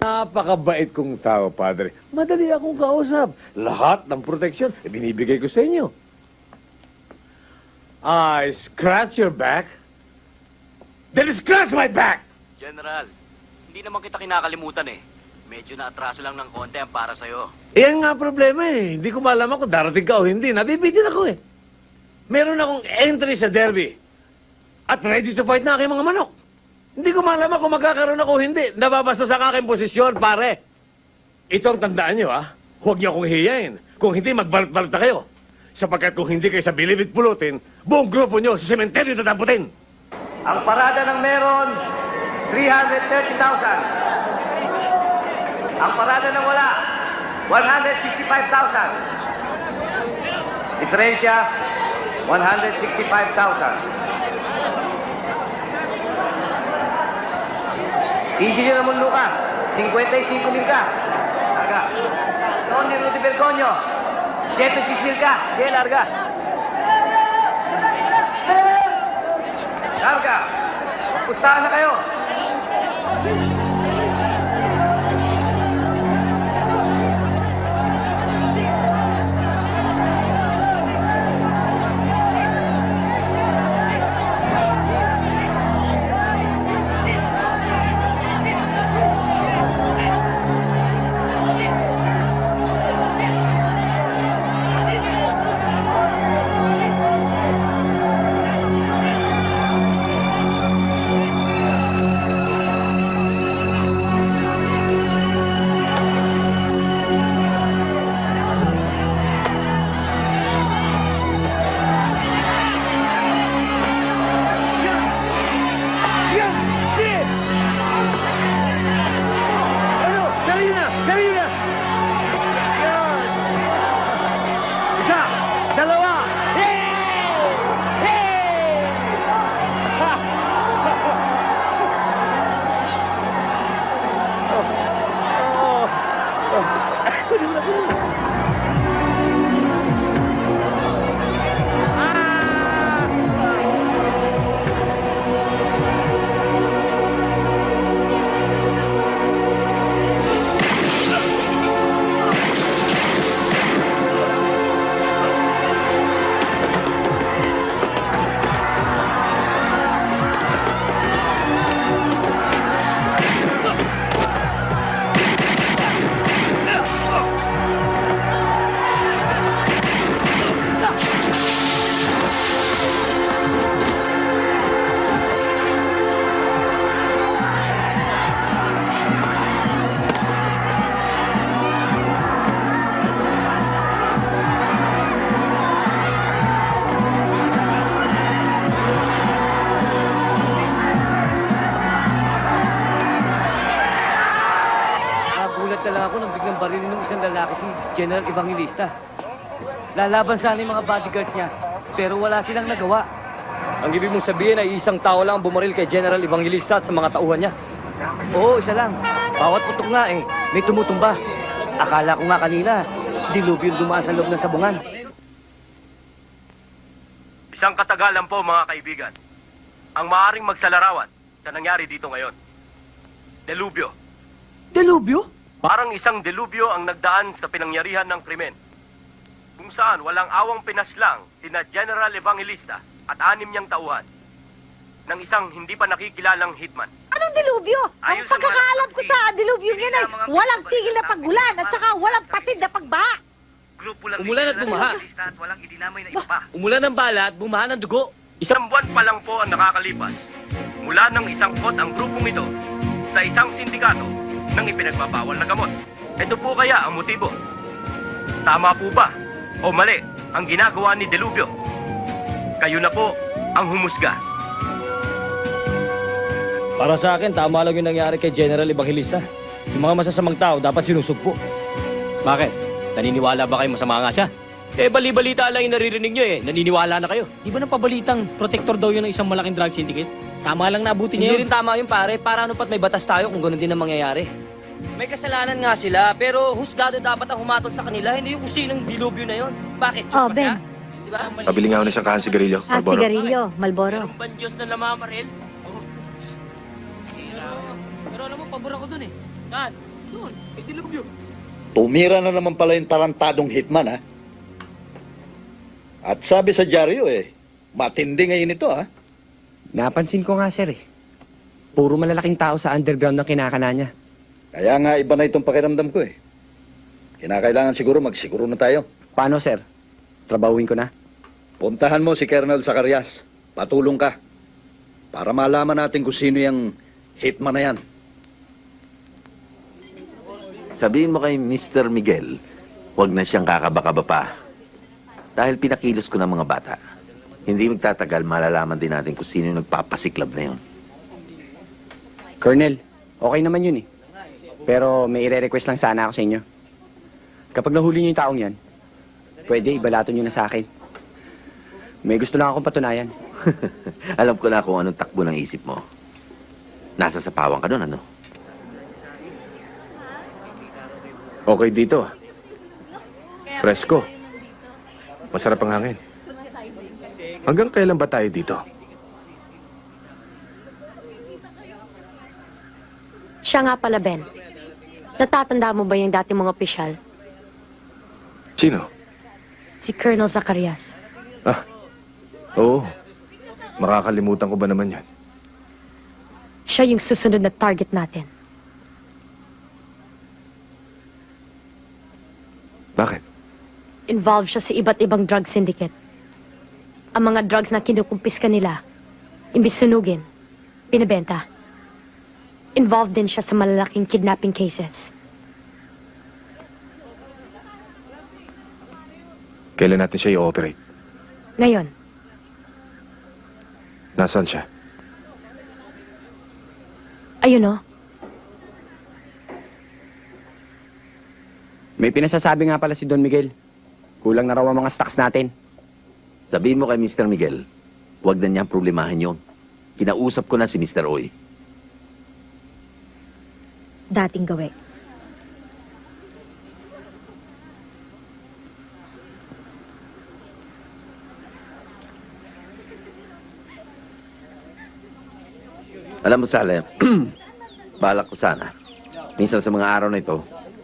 Napakabait kong tao, Padre. Madali akong kausap. Lahat ng proteksyon, binibigay ko sa inyo. I scratch your back? Then scratch my back! General, hindi naman kita kinakalimutan eh. Medyo na-atraso lang ng konti ang para sa'yo. Iyan nga problema eh. Hindi ko malaman kung darating ka o hindi. Nabibitin ako eh. Meron akong entry sa derby. At ready to fight na aking mga manok. Hindi ko malaman kung magkakaroon ako o hindi. Nababasa sa aking posisyon, pare. Ito ang tandaan nyo, ha? Huwag niyo akong hiyain. Kung hindi, magbalot-balot na kayo. Sapagkat kung hindi kayo sa bilibid pulutin, buong grupo nyo sa sementeryo tatamputin. Ang parada ng meron, 330,000. Ang parada ng wala, 165,000. Diferensya, 165,000. Engineer Ramon Lucas, 55,000 ka. Larga. Tony Rudy Bergoño, 110,000 ka. Sige, larga. Larga. Pustahan na kayo. isang lalaki, si General Evangelista. Lalaban sana yung mga bodyguards niya, pero wala silang nagawa. Ang ibig mong sabihin ay isang tao lang ang bumaril kay General Evangelista at sa mga tauhan niya. Oo, isa lang. Bawat putok nga may tumutumba. Akala ko nga kanina, dilubyo yung dumaan sa loob ng sabungan. Isang katagalan po mga kaibigan. Ang maaring magsalarawan sa nangyari dito ngayon. Delubyo. Delubyo? Parang isang delubyo ang nagdaan sa pinangyarihan ng krimen. Kung saan walang awang pinaslang sina General Evangelista at 6 niyang tauhan ng isang hindi pa nakikilalang hitman. Anong dilubyo? Ang pagkakaalam ko sa dilubyo niyan ay walang tigil na paggulan at saka walang patid na pagbaha. Umulan at bumaha. Umulan ng bala at bumaha ng dugo. Isang buwan pa lang po ang nakakalipas mula nang isangkot ang grupong ito sa isang sindikato ng ipinagbabawal na gamot. Ito po kaya ang motibo. Tama po ba o mali ang ginagawa ni Delubyo? Kayo na po ang humusga. Para sa akin, tama lang yung nangyari kay General Evangelista. Yung mga masasamang tao dapat sinusugpo. Bakit? Naniniwala ba kayo masama nga siya? Bali-balita lang yung naririnig nyo Naniniwala na kayo. Di ba nang pabalitang protector daw yun ng isang malaking drug syndicate? Tama lang nabuti niya. Hindi rin tama yun pare. Para ano pat may batas tayo kung gano'n din ang mangyayari. May kasalanan nga sila, pero husgado dapat ang humatol sa kanila, hindi yung kung sinong dilubyo na yun. Bakit? Oh, Diyos ba Ben. siya? Di ba? Pabili nga ako ng isang kahang sigarilyo, Marlboro. Sigarilyo, Malboro. Meron bang Diyos na namamaril? Pero alam mo, pabor ako dun Saan? Doon, may dilubyo. Tumira na naman pala yung tarantadong hitman, ha? At sabi sa dyaryo, matindi ngayon ito, ha? Napansin ko nga, sir, Puro malalaking tao sa underground ang kinakana niya. Kaya nga iba na itong pakiramdam ko, Kinakailangan siguro magsiguro na tayo. Paano, sir? Trabahuin ko na? Puntahan mo si Colonel Zacarias. Patulong ka. Para malaman natin kung sino yung hitman na yan. Sabihin mo kay Mr. Miguel, huwag na siyang kakaba-kaba pa. Dahil pinakilos ko ng mga bata. Hindi magtatagal, malalaman din natin kung sino yung nagpapasiklab na yun. Colonel, okay naman yun Pero may ire-request lang sana ako sa inyo. Kapag nahuli niyo yung taong yan, pwede ibalato niyo na sa akin. May gusto lang akong patunayan. Alam ko na kung anong takbo ng isip mo. Nasa sapawan ka doon, ano? Okay dito, Presko. Masarap ang hangin. Hanggang kailan ba tayo dito? Siya nga pala, Ben. Natatanda mo ba yung dati mong opisyal? Sino? Si Colonel Zacarias. Oo. Makakalimutan ko ba naman yan? Siya yung susunod na target natin. Bakit? Involved siya sa iba't ibang drug syndicate. Ang mga drugs na kinukumpiska nila, imbis sunugin, pinabenta. Involved din siya sa malalaking kidnapping cases. Kailan natin siya i-operate? Ngayon, Nasaan siya? ayun o, May pinasasabi nga pala si Don Miguel. Kulang na raw ang mga stocks natin. Sabihin mo kay Mr. Miguel, huwag na niyang problemahin yun. Kinausap ko na si Mr. Oy. Dating gawi. Alam mo, Sale, balak ko sana. Minsan sa mga araw na ito,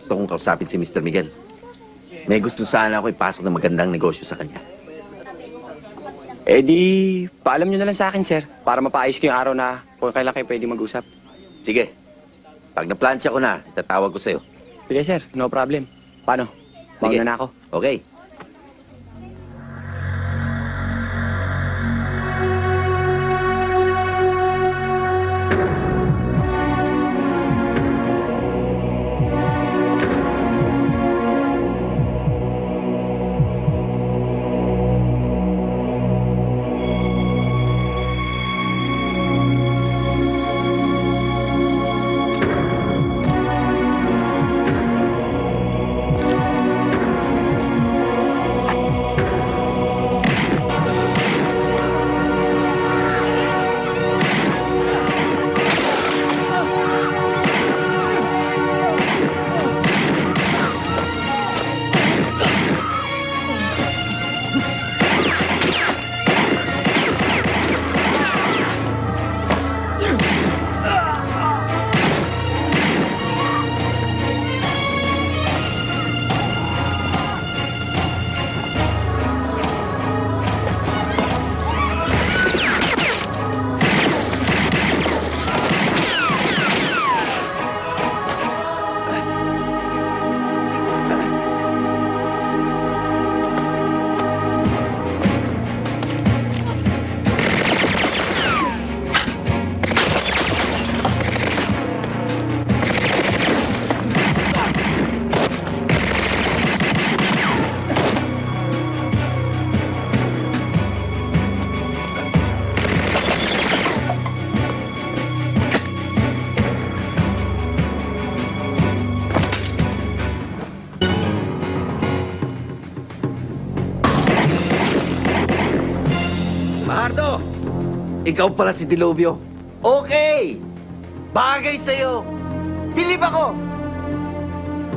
gusto kong kausapin si Mr. Miguel. May gusto sana ako ipasok ng magandang negosyo sa kanya. Eh di, paalam nyo na lang sa akin, sir. Para mapaayos ko yung araw na kung kailan kayo pwede mag-usap. Sige. Pag naplansya ko na, itatawag ko sa'yo. Sige, sir. No problem. Paano? Sige. Mauna na ako. Okay. Oh, ikaw pala si Diluvio. Okay. Bagay sa'yo. Bilib ako.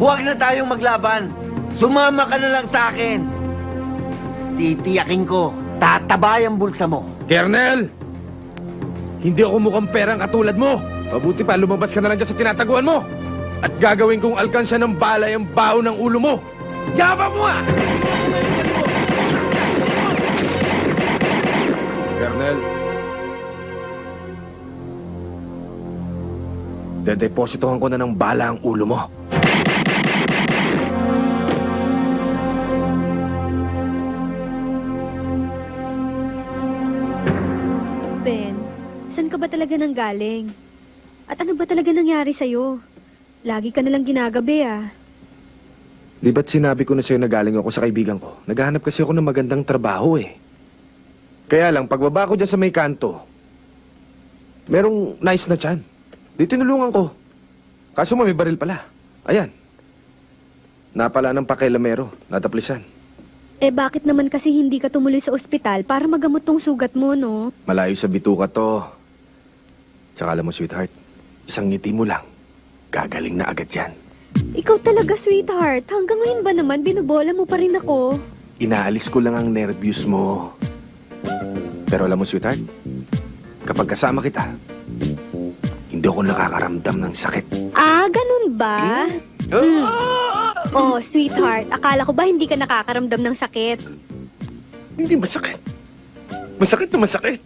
Huwag na tayong maglaban. Sumama ka na lang sa akin. Titiyakin ko, tatabay ang bulsa mo. Kernel! Hindi ako mukhang perang katulad mo. Mabuti pa, lumabas ka na lang dyan sa tinataguan mo. At gagawin kong alkansya ng balay ang baho ng ulo mo. Yabang mo ah! Kernel. Dedepositohan ko na ng bala ang ulo mo. Ben, saan ka ba talaga nang galing? At ano ba talaga nangyari sa'yo? Lagi ka nalang ginagabi ah. Di ba't sinabi ko na sa'yo na galing ako sa kaibigan ko? Naghahanap kasi ako ng magandang trabaho eh. Kaya lang, pagbaba ko dyan sa may kanto, merong nice na tiyan. Di tinulungan ko. Kaso may baril pala. Ayan. Napala ng pakilamero, nataplisan. Eh bakit naman kasi hindi ka tumuloy sa ospital para magamot tong sugat mo, no? Malayo sa bituka to. Tsaka alam mo, sweetheart, isang ngiti mo lang, gagaling na agad yan. Ikaw talaga, sweetheart. Hanggang ngayon ba naman binubola mo pa rin ako? Inaalis ko lang ang nervyos mo. Pero alam mo, sweetheart, kapag kasama kita, hindi ako nakakaramdam ng sakit. Ah, ganun ba? Oh, sweetheart, akala ko ba hindi ka nakakaramdam ng sakit? Hindi masakit. Masakit na masakit.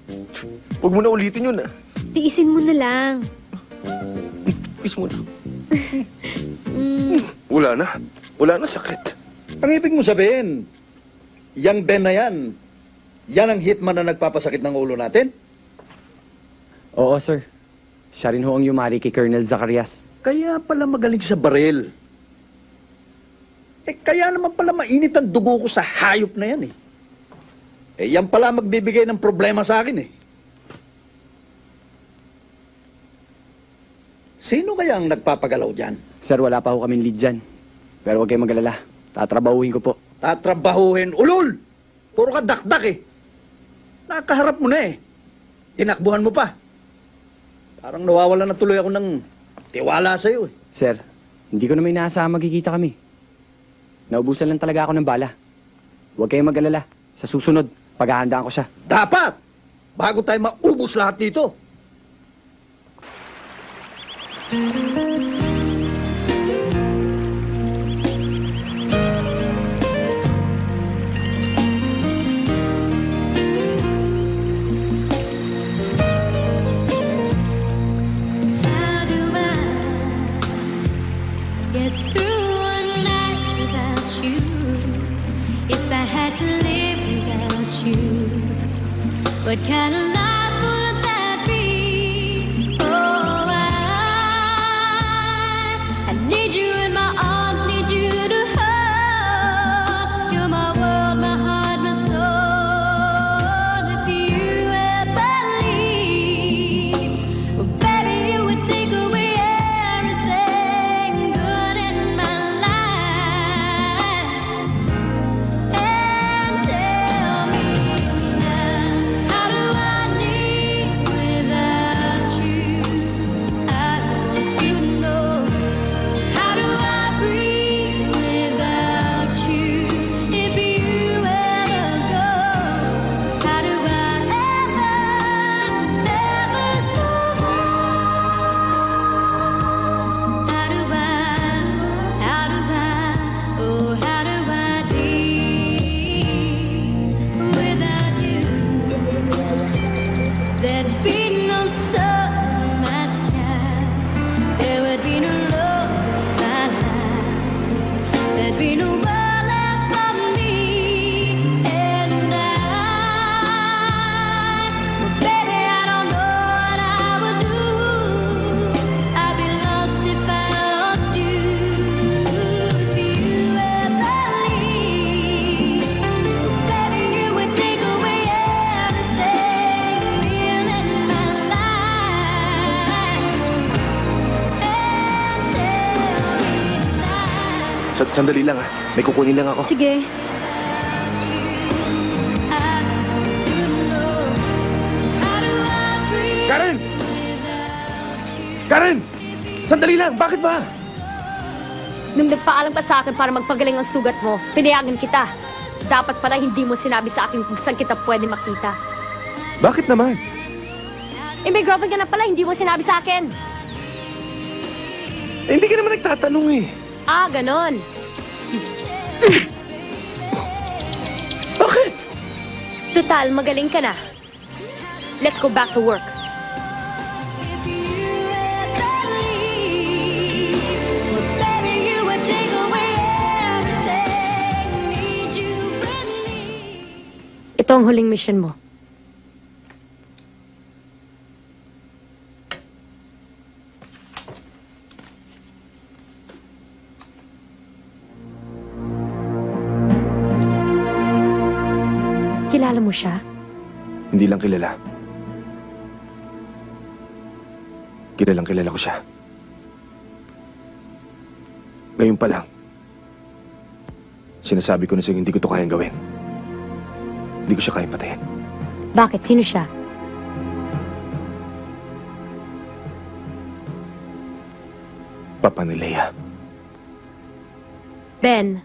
Huwag mo na ulitin yun, ah. Tiisin mo na lang. Tiis mo na. Wala na. Wala na sakit. Ang ibig mo sabihin, yang Ben na yan, yan ang hitman na nagpapasakit ng ulo natin? Oo, sir. Siya rin ho ang yumari kay Colonel Zacarias. Kaya pala magaling sa baril. Kaya naman pala mainit ang dugo ko sa hayop na yan eh. Yan pala magbibigay ng problema sa akin eh. Sino kaya ang nagpapagalaw dyan? Sir, wala pa ho kaming lead dyan. Pero huwag kayong magalala. Tatrabahuhin ko po. Tatrabahuhin? Ulol! Puro ka dakdak eh. Nakaharap mo na eh. Tinakbuhan mo pa. Parang nawawala na tuloy ako ng tiwala sa'yo eh. Sir, hindi ko naman inaasahan magkikita kami. Naubusan lang talaga ako ng bala. Huwag kayong mag-alala. Sa susunod, paghahandaan ko siya. Dapat! Bago tayo maubos lahat dito. Get through one night without you. If I had to live without you, what kind of life would that be? Oh, I need you in my arms, need you to hold. You're my world, my heart, my soul. If you ever leave, well, baby, you would take away everything good in my life. And tell me now, how do I live without you? I want to know. How do I breathe without you? If you ever go, how do I ever survive? How do I live without you? There'd be no sun in my sky. There would be no love in my life. There'd be no world left for me and I. Well, baby, I don't know what I would do. I'd be lost if I lost you. If you ever leave, baby, you would take away everything real in my life. And tell me now. Sandali lang, ah. May kukunin lang ako. Sige. Karen! Sandali lang, bakit ba? Nung nagpaalam ka sa akin para magpagaling ang sugat mo, pinayagan kita. Dapat pala hindi mo sinabi sa akin kung saan kita pwede makita. Bakit naman? Eh, may girlfriend ka na pala, hindi mo sinabi sa akin. Eh, hindi ka naman nagtatanong eh. Ah, ganon. Bakit? Total, magaling ka na. Let's go back to work. Ito ang huling mission mo. Kilala mo siya? Hindi lang kilala. Kilalang kilala ko siya. Ngayon pa lang, sinasabi ko na sa'yo hindi ko to kayang gawin. Hindi ko siya kayang patayin. Bakit? Sino siya? Papa ni Leia. Ben,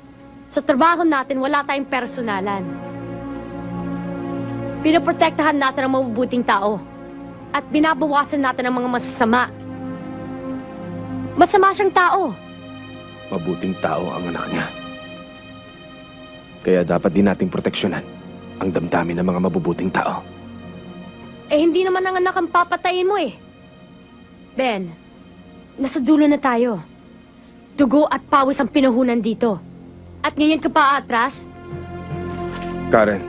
sa trabaho natin wala tayong personalan. Pinoprotektahan natin ang mabubuting tao. At binabawasan natin ang mga masasama. Masama siyang tao. Mabuting tao ang anak niya. Kaya dapat din nating proteksyonan ang damdamin ng mga mabubuting tao. Eh, hindi naman ang anak ang papatayin mo eh. Ben, nasa dulo na tayo. Dugo at pawis ang pinuhunan dito. At ngayon ka pa aatras? Karen,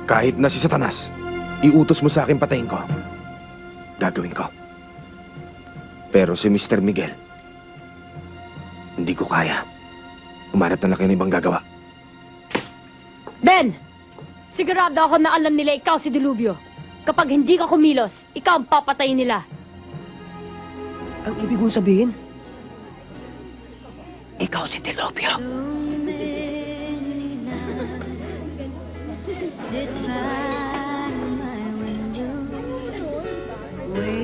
kahit na si Satanas, iutos mo sa akin patayin ko. Gagawin ko. Pero si Mr. Miguel, hindi ko kaya. Umanap na lang kayo ng ibang gagawa. Ben! Sigurado ako na alam nila ikaw si Dilubyo. Kapag hindi ka kumilos, ikaw ang papatayin nila. Ang ibig mong sabihin, ikaw si Dilubyo.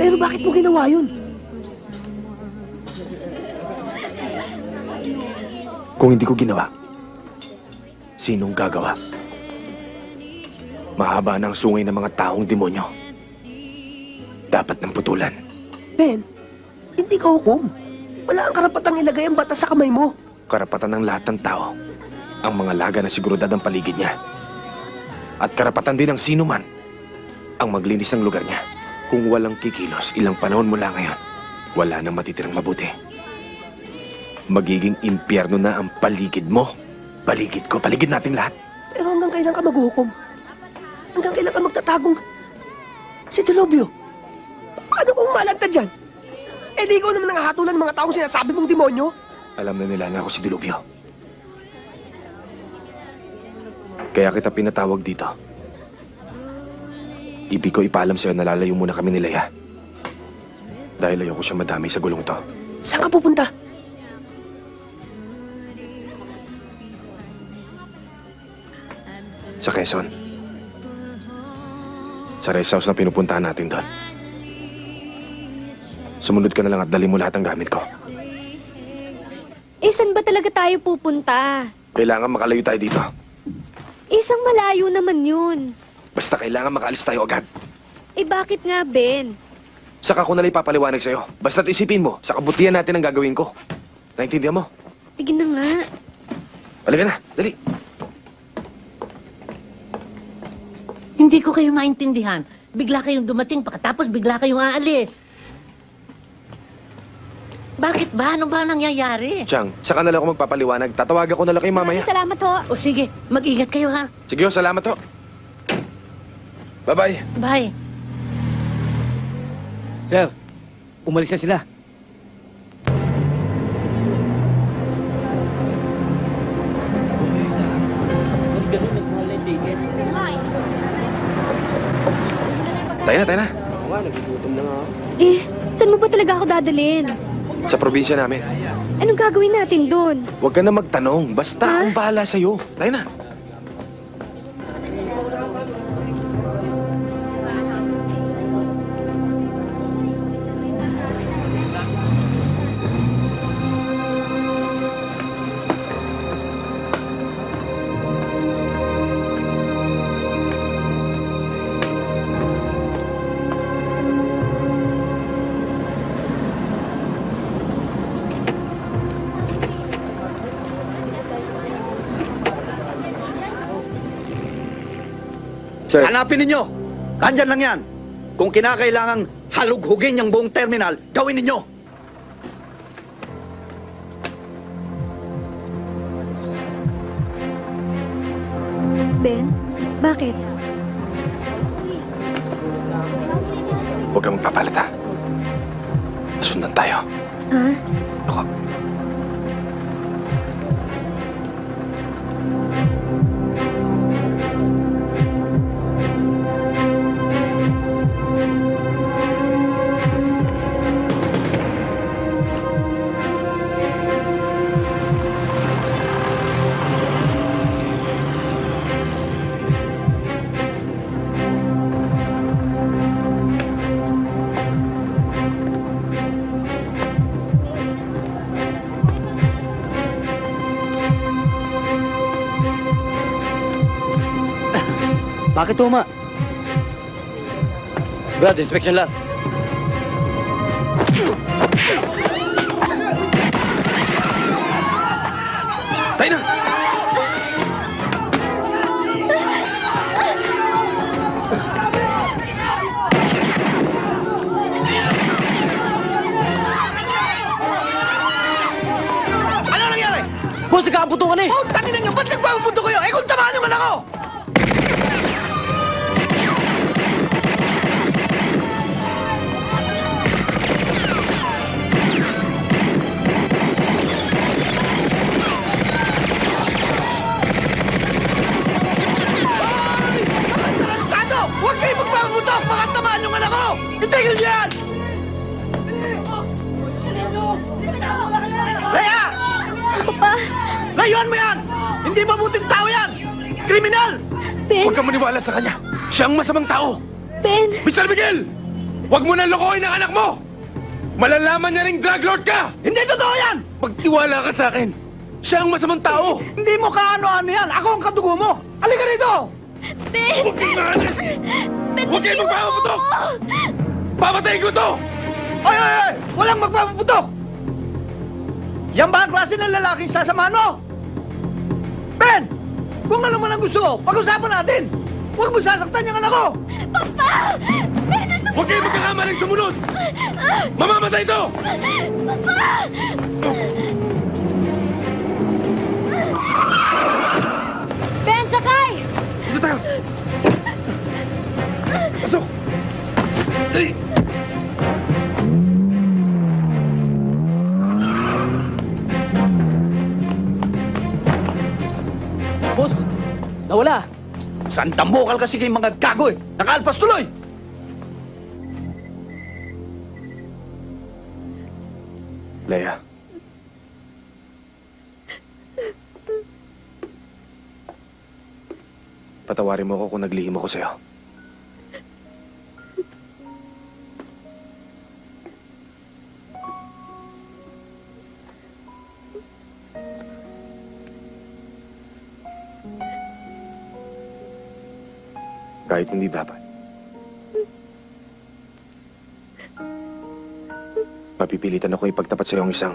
Pero bakit mo ginawa yun? Kung hindi ko ginawa, sinong gagawa? Mahaba na ang sungay ng mga taong demonyo. Dapat nang putulan. Ben, hindi ka hukom. Wala ang karapatang ilagay ang batas sa kamay mo. Karapatan ng lahat ng tao ang mga laga na seguridad ang paligid niya. At karapatan din ng sino man ang maglinis ng lugar niya. Kung walang kikilos ilang panahon mula ngayon, wala nang matitirang mabuti. Magiging impyerno na ang paligid mo. Paligid ko, paligid nating lahat. Pero hanggang kailan ka maghuhukom? Hanggang kailan ka magtatagong? Si Dilubyo, paano kung malantad dyan? Eh di ikaw naman nangahatulan ng mga taong sinasabi mong demonyo? Alam na nila na ako si Dilubyo. Kaya kita pinatawag dito. Ibig ko ipaalam sa'yo na lalayo muna kami ni Leia. Dahil ayoko siya madami sa gulong to. Saan ka pupunta? Sa Quezon. Sa rest house na pinupuntahan natin doon. Sumunod ka na lang at dali mo lahat ng gamit ko. Eh, saan ba talaga tayo pupunta? Kailangan makalayo tayo dito. Isang malayo naman yun. Basta kailangan makaalis tayo agad. Eh, bakit nga, Ben? Saka ko nalang ipapaliwanag sa'yo. Basta't isipin mo, sa kabutihan natin ang gagawin ko. Naintindihan mo? Sige na nga. Halika na, dali. Hindi ko kayo maintindihan. Bigla kayong dumating, pagkatapos bigla kayong aalis. Bakit ba? Ano ba nangyayari? Chang, saka na lang ako magpapaliwanag. Tatawagan ko na lang kayo mamaya. Salamat ho. O sige, mag-ingat kayo ha. Sige, oh, salamat ho. Bye-bye. Bye. Sir, umalis na sila. Tayo na. Eh, saan mo ba talaga ako dadalhin? Sa probinsya namin. Anong gagawin natin doon? Huwag ka na magtanong. Basta akong bahala sa'yo. Tayo na. Sir. Hanapin ninyo. Nandyan lang yan. Kung kinakailangang halughugin yung buong terminal, gawin ninyo. Ben, bakit? Huwag kang magpapalata. Nasundan tayo. Ha? Ako. Bakit tuma? Brad, inspection lang. Tayo na! Ano nangyari? Boss, nagkakaputukan eh! Oh, tangin na nyo! Ba't nagpapapunto kayo? Eh, kung tamaan naman ako! Tarantado! Huwag kayo magpapaputok! Baka tamaan yung anak ko! Itigil yan! Leia! Papa! Layuan mo yan! Hindi mabuting tao yan! Kriminal! Ben! Huwag kang maniwala sa kanya. Siya ang masamang tao. Ben! Mr. Miguel! Huwag mo nang lokohin ang anak mo! Malalaman niya ring drug lord ka! Hindi totoo yan! Magtiwala ka sa akin. Siya ang masamang tao. Hindi mo kaano-ano yan! Ako ang kadugo mo! Halika rito! Ben! Huwag kang maalas! Ben, Huwag kayong magpapaputok! Papatayin ko to! Oy, oy, oy! Walang magpapaputok! Yan ba ang klase ng lalaking sasamahan mo? Ben! Kung ano man ang gusto mo, pag-usapan natin! Huwag mo sasaktan yung anak ko! Papa! Ben, ano? Huwag kayong magkakamaling sumunod! Mamamatay ito! Papa! Ben, sakay! Dito tayo! Pasok! Dali! Boss, nawala. Sandamokal kasi kayong mga gago eh! Nakaalpas tuloy! Leia. Patawarin mo ako kung naglihim ako sa'yo. Kahit hindi dapat. Mapipilitan ako ipagtapat sa iyong isang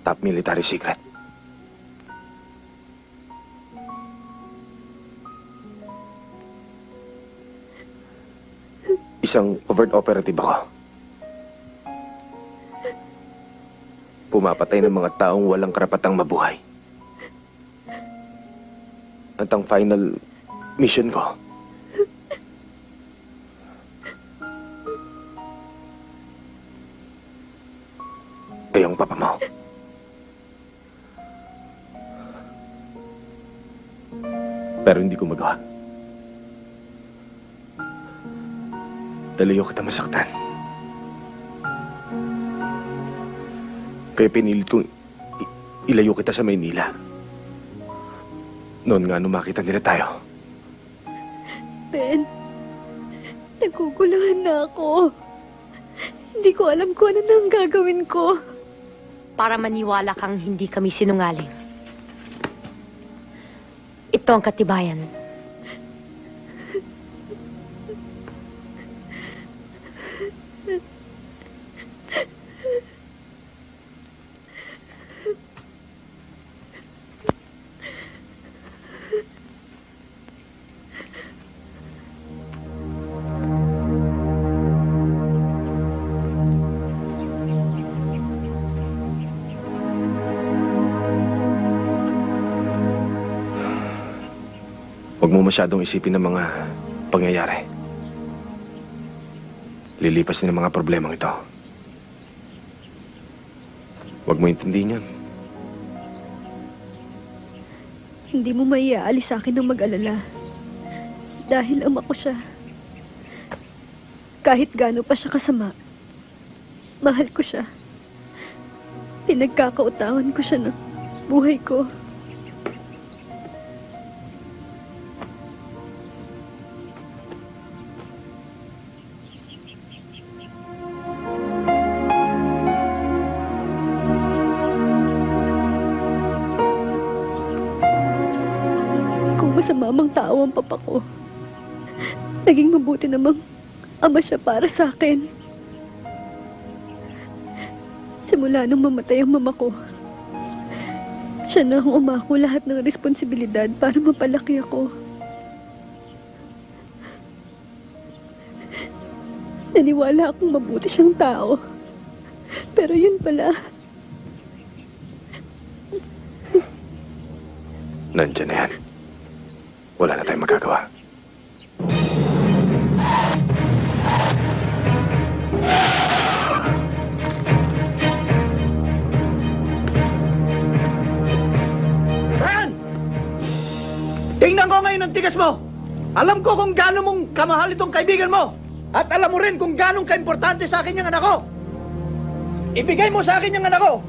top military secret. Isang overt operative ako. Pumapatay ng mga taong walang karapatang mabuhay. At ang final mission ko, ay ang papa mo. Pero hindi ko magawa. Dalayo kita masaktan. Kaya pinilit kong ilayo kita sa Maynila. Noon nga nung makita nila tayo. Ben, naguguluhan na ako. Hindi ko alam kung ano na ang gagawin ko. Para maniwala kang hindi kami sinungaling. Ito ang katibayan. masyadong isipin ng mga pangyayari. Lilipas din ang mga problemang ito. Huwag mo intindihin yan. Hindi mo maiaalis sa akin ng mag-alala. Dahil ama ko siya. Kahit gaano pa siya kasama, mahal ko siya. Pinagkakautangan ko siya ng buhay ko. Kung masama mang tao ang papa ko, naging mabuti namang ama siya para sa akin. Simula nung mamatay ang mama ko, siya na ang umako lahat ng responsibilidad para mapalaki ako. Naniwala akong mabuti siyang tao. Pero yun pala, Nandiyan na yan. Wala na tayong magagawa. Brian! Tingnan ko ngayon ang tigas mo. Alam ko kung gaano mong kamahal itong kaibigan mo. At alam mo rin kung gaano kaimportante sa akin yung anak ko. Ibigay mo sa akin yung anak ko.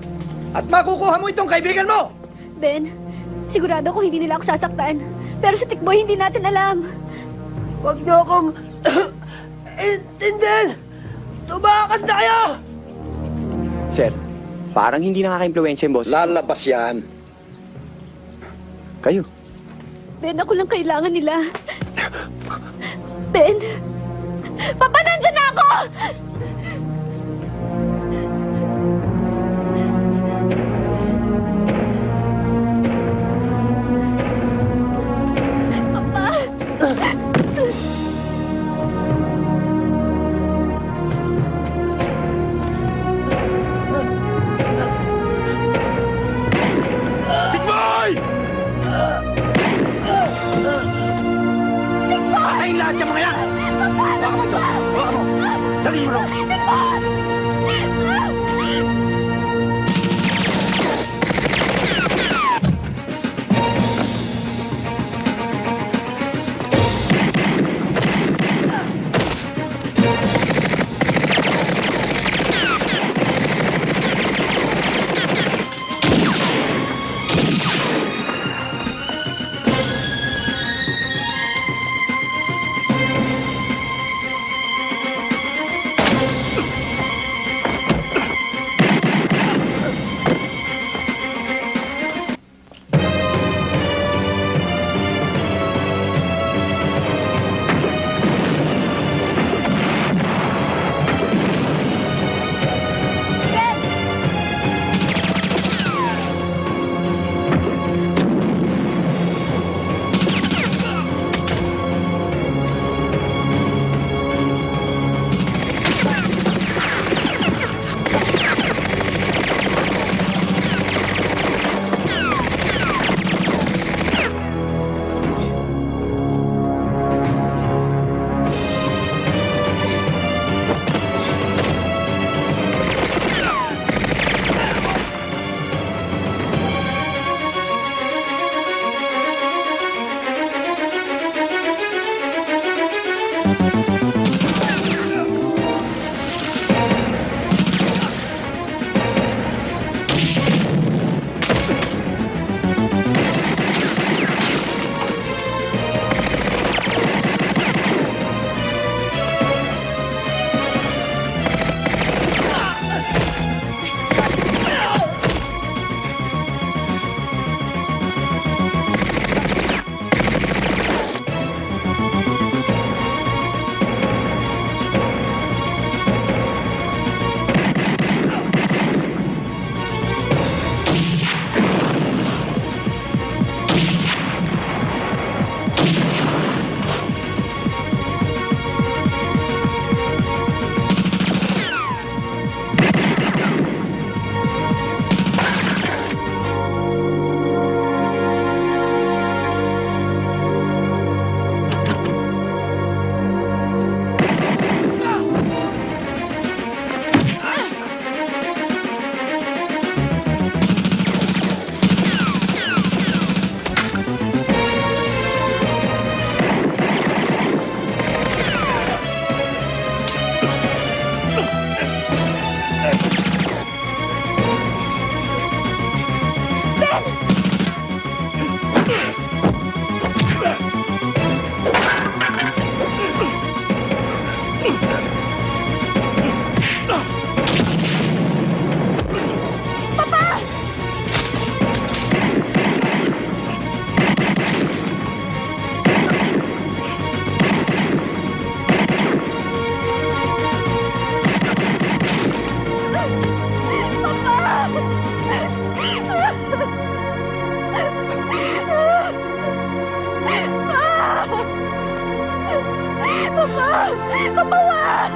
At makukuha mo itong kaibigan mo. Ben, sigurado ko hindi nila ako sasaktan. Pero sa Tikboy, hindi natin alam. Huwag niyo akong intindihin! Tumakas na kayo! Sir, parang hindi nakaka-impluensya yung boss. Lalabas yan. Kayo. Ben, ako lang kailangan nila. Ben! Papa, nandyan na ako! Tikboy! Patayin lahat yung mga yan! Baka mo ito! Baka mo! Dalhin mo rin! Papa! Papa, wag!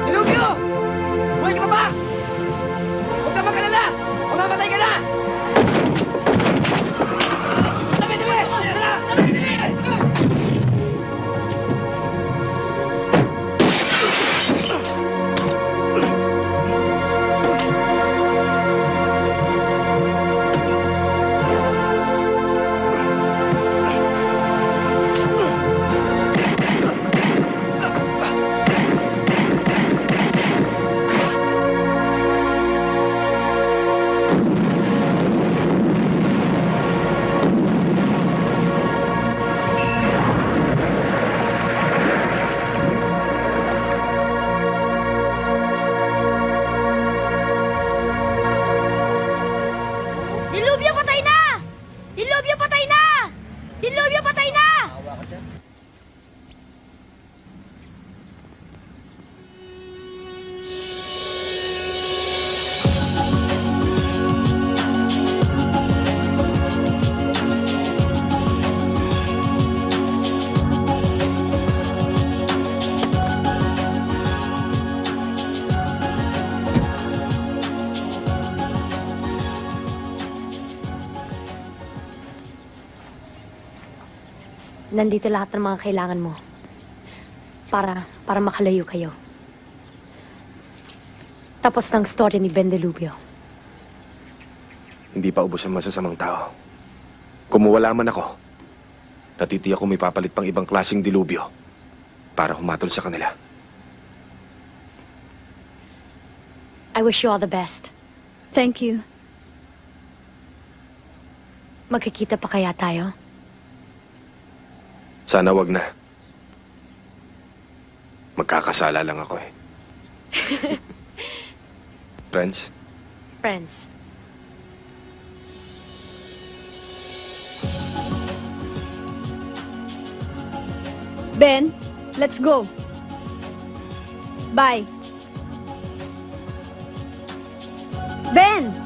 Dilubyo! Buhay ka pa ba? Huwag ka mag-alala! Mamamatay ka na! Tabi! Dilubyo, patay na! Dilubyo, patay na! Dilubyo, patay na! Nandito lahat ng mga kailangan mo. Para makalayo kayo. Tapos ng story ni Ben Delubio. Hindi pa ubos ang masasamang tao. Kung mawala man ako, natitiyak ko may papalit pang ibang klaseng dilubyo para humatol sa kanila. I wish you all the best. Thank you. Magkikita pa kaya tayo? Sana wag na. Magkakasala lang ako eh. Friends? Friends. Ben, let's go. Bye. Ben!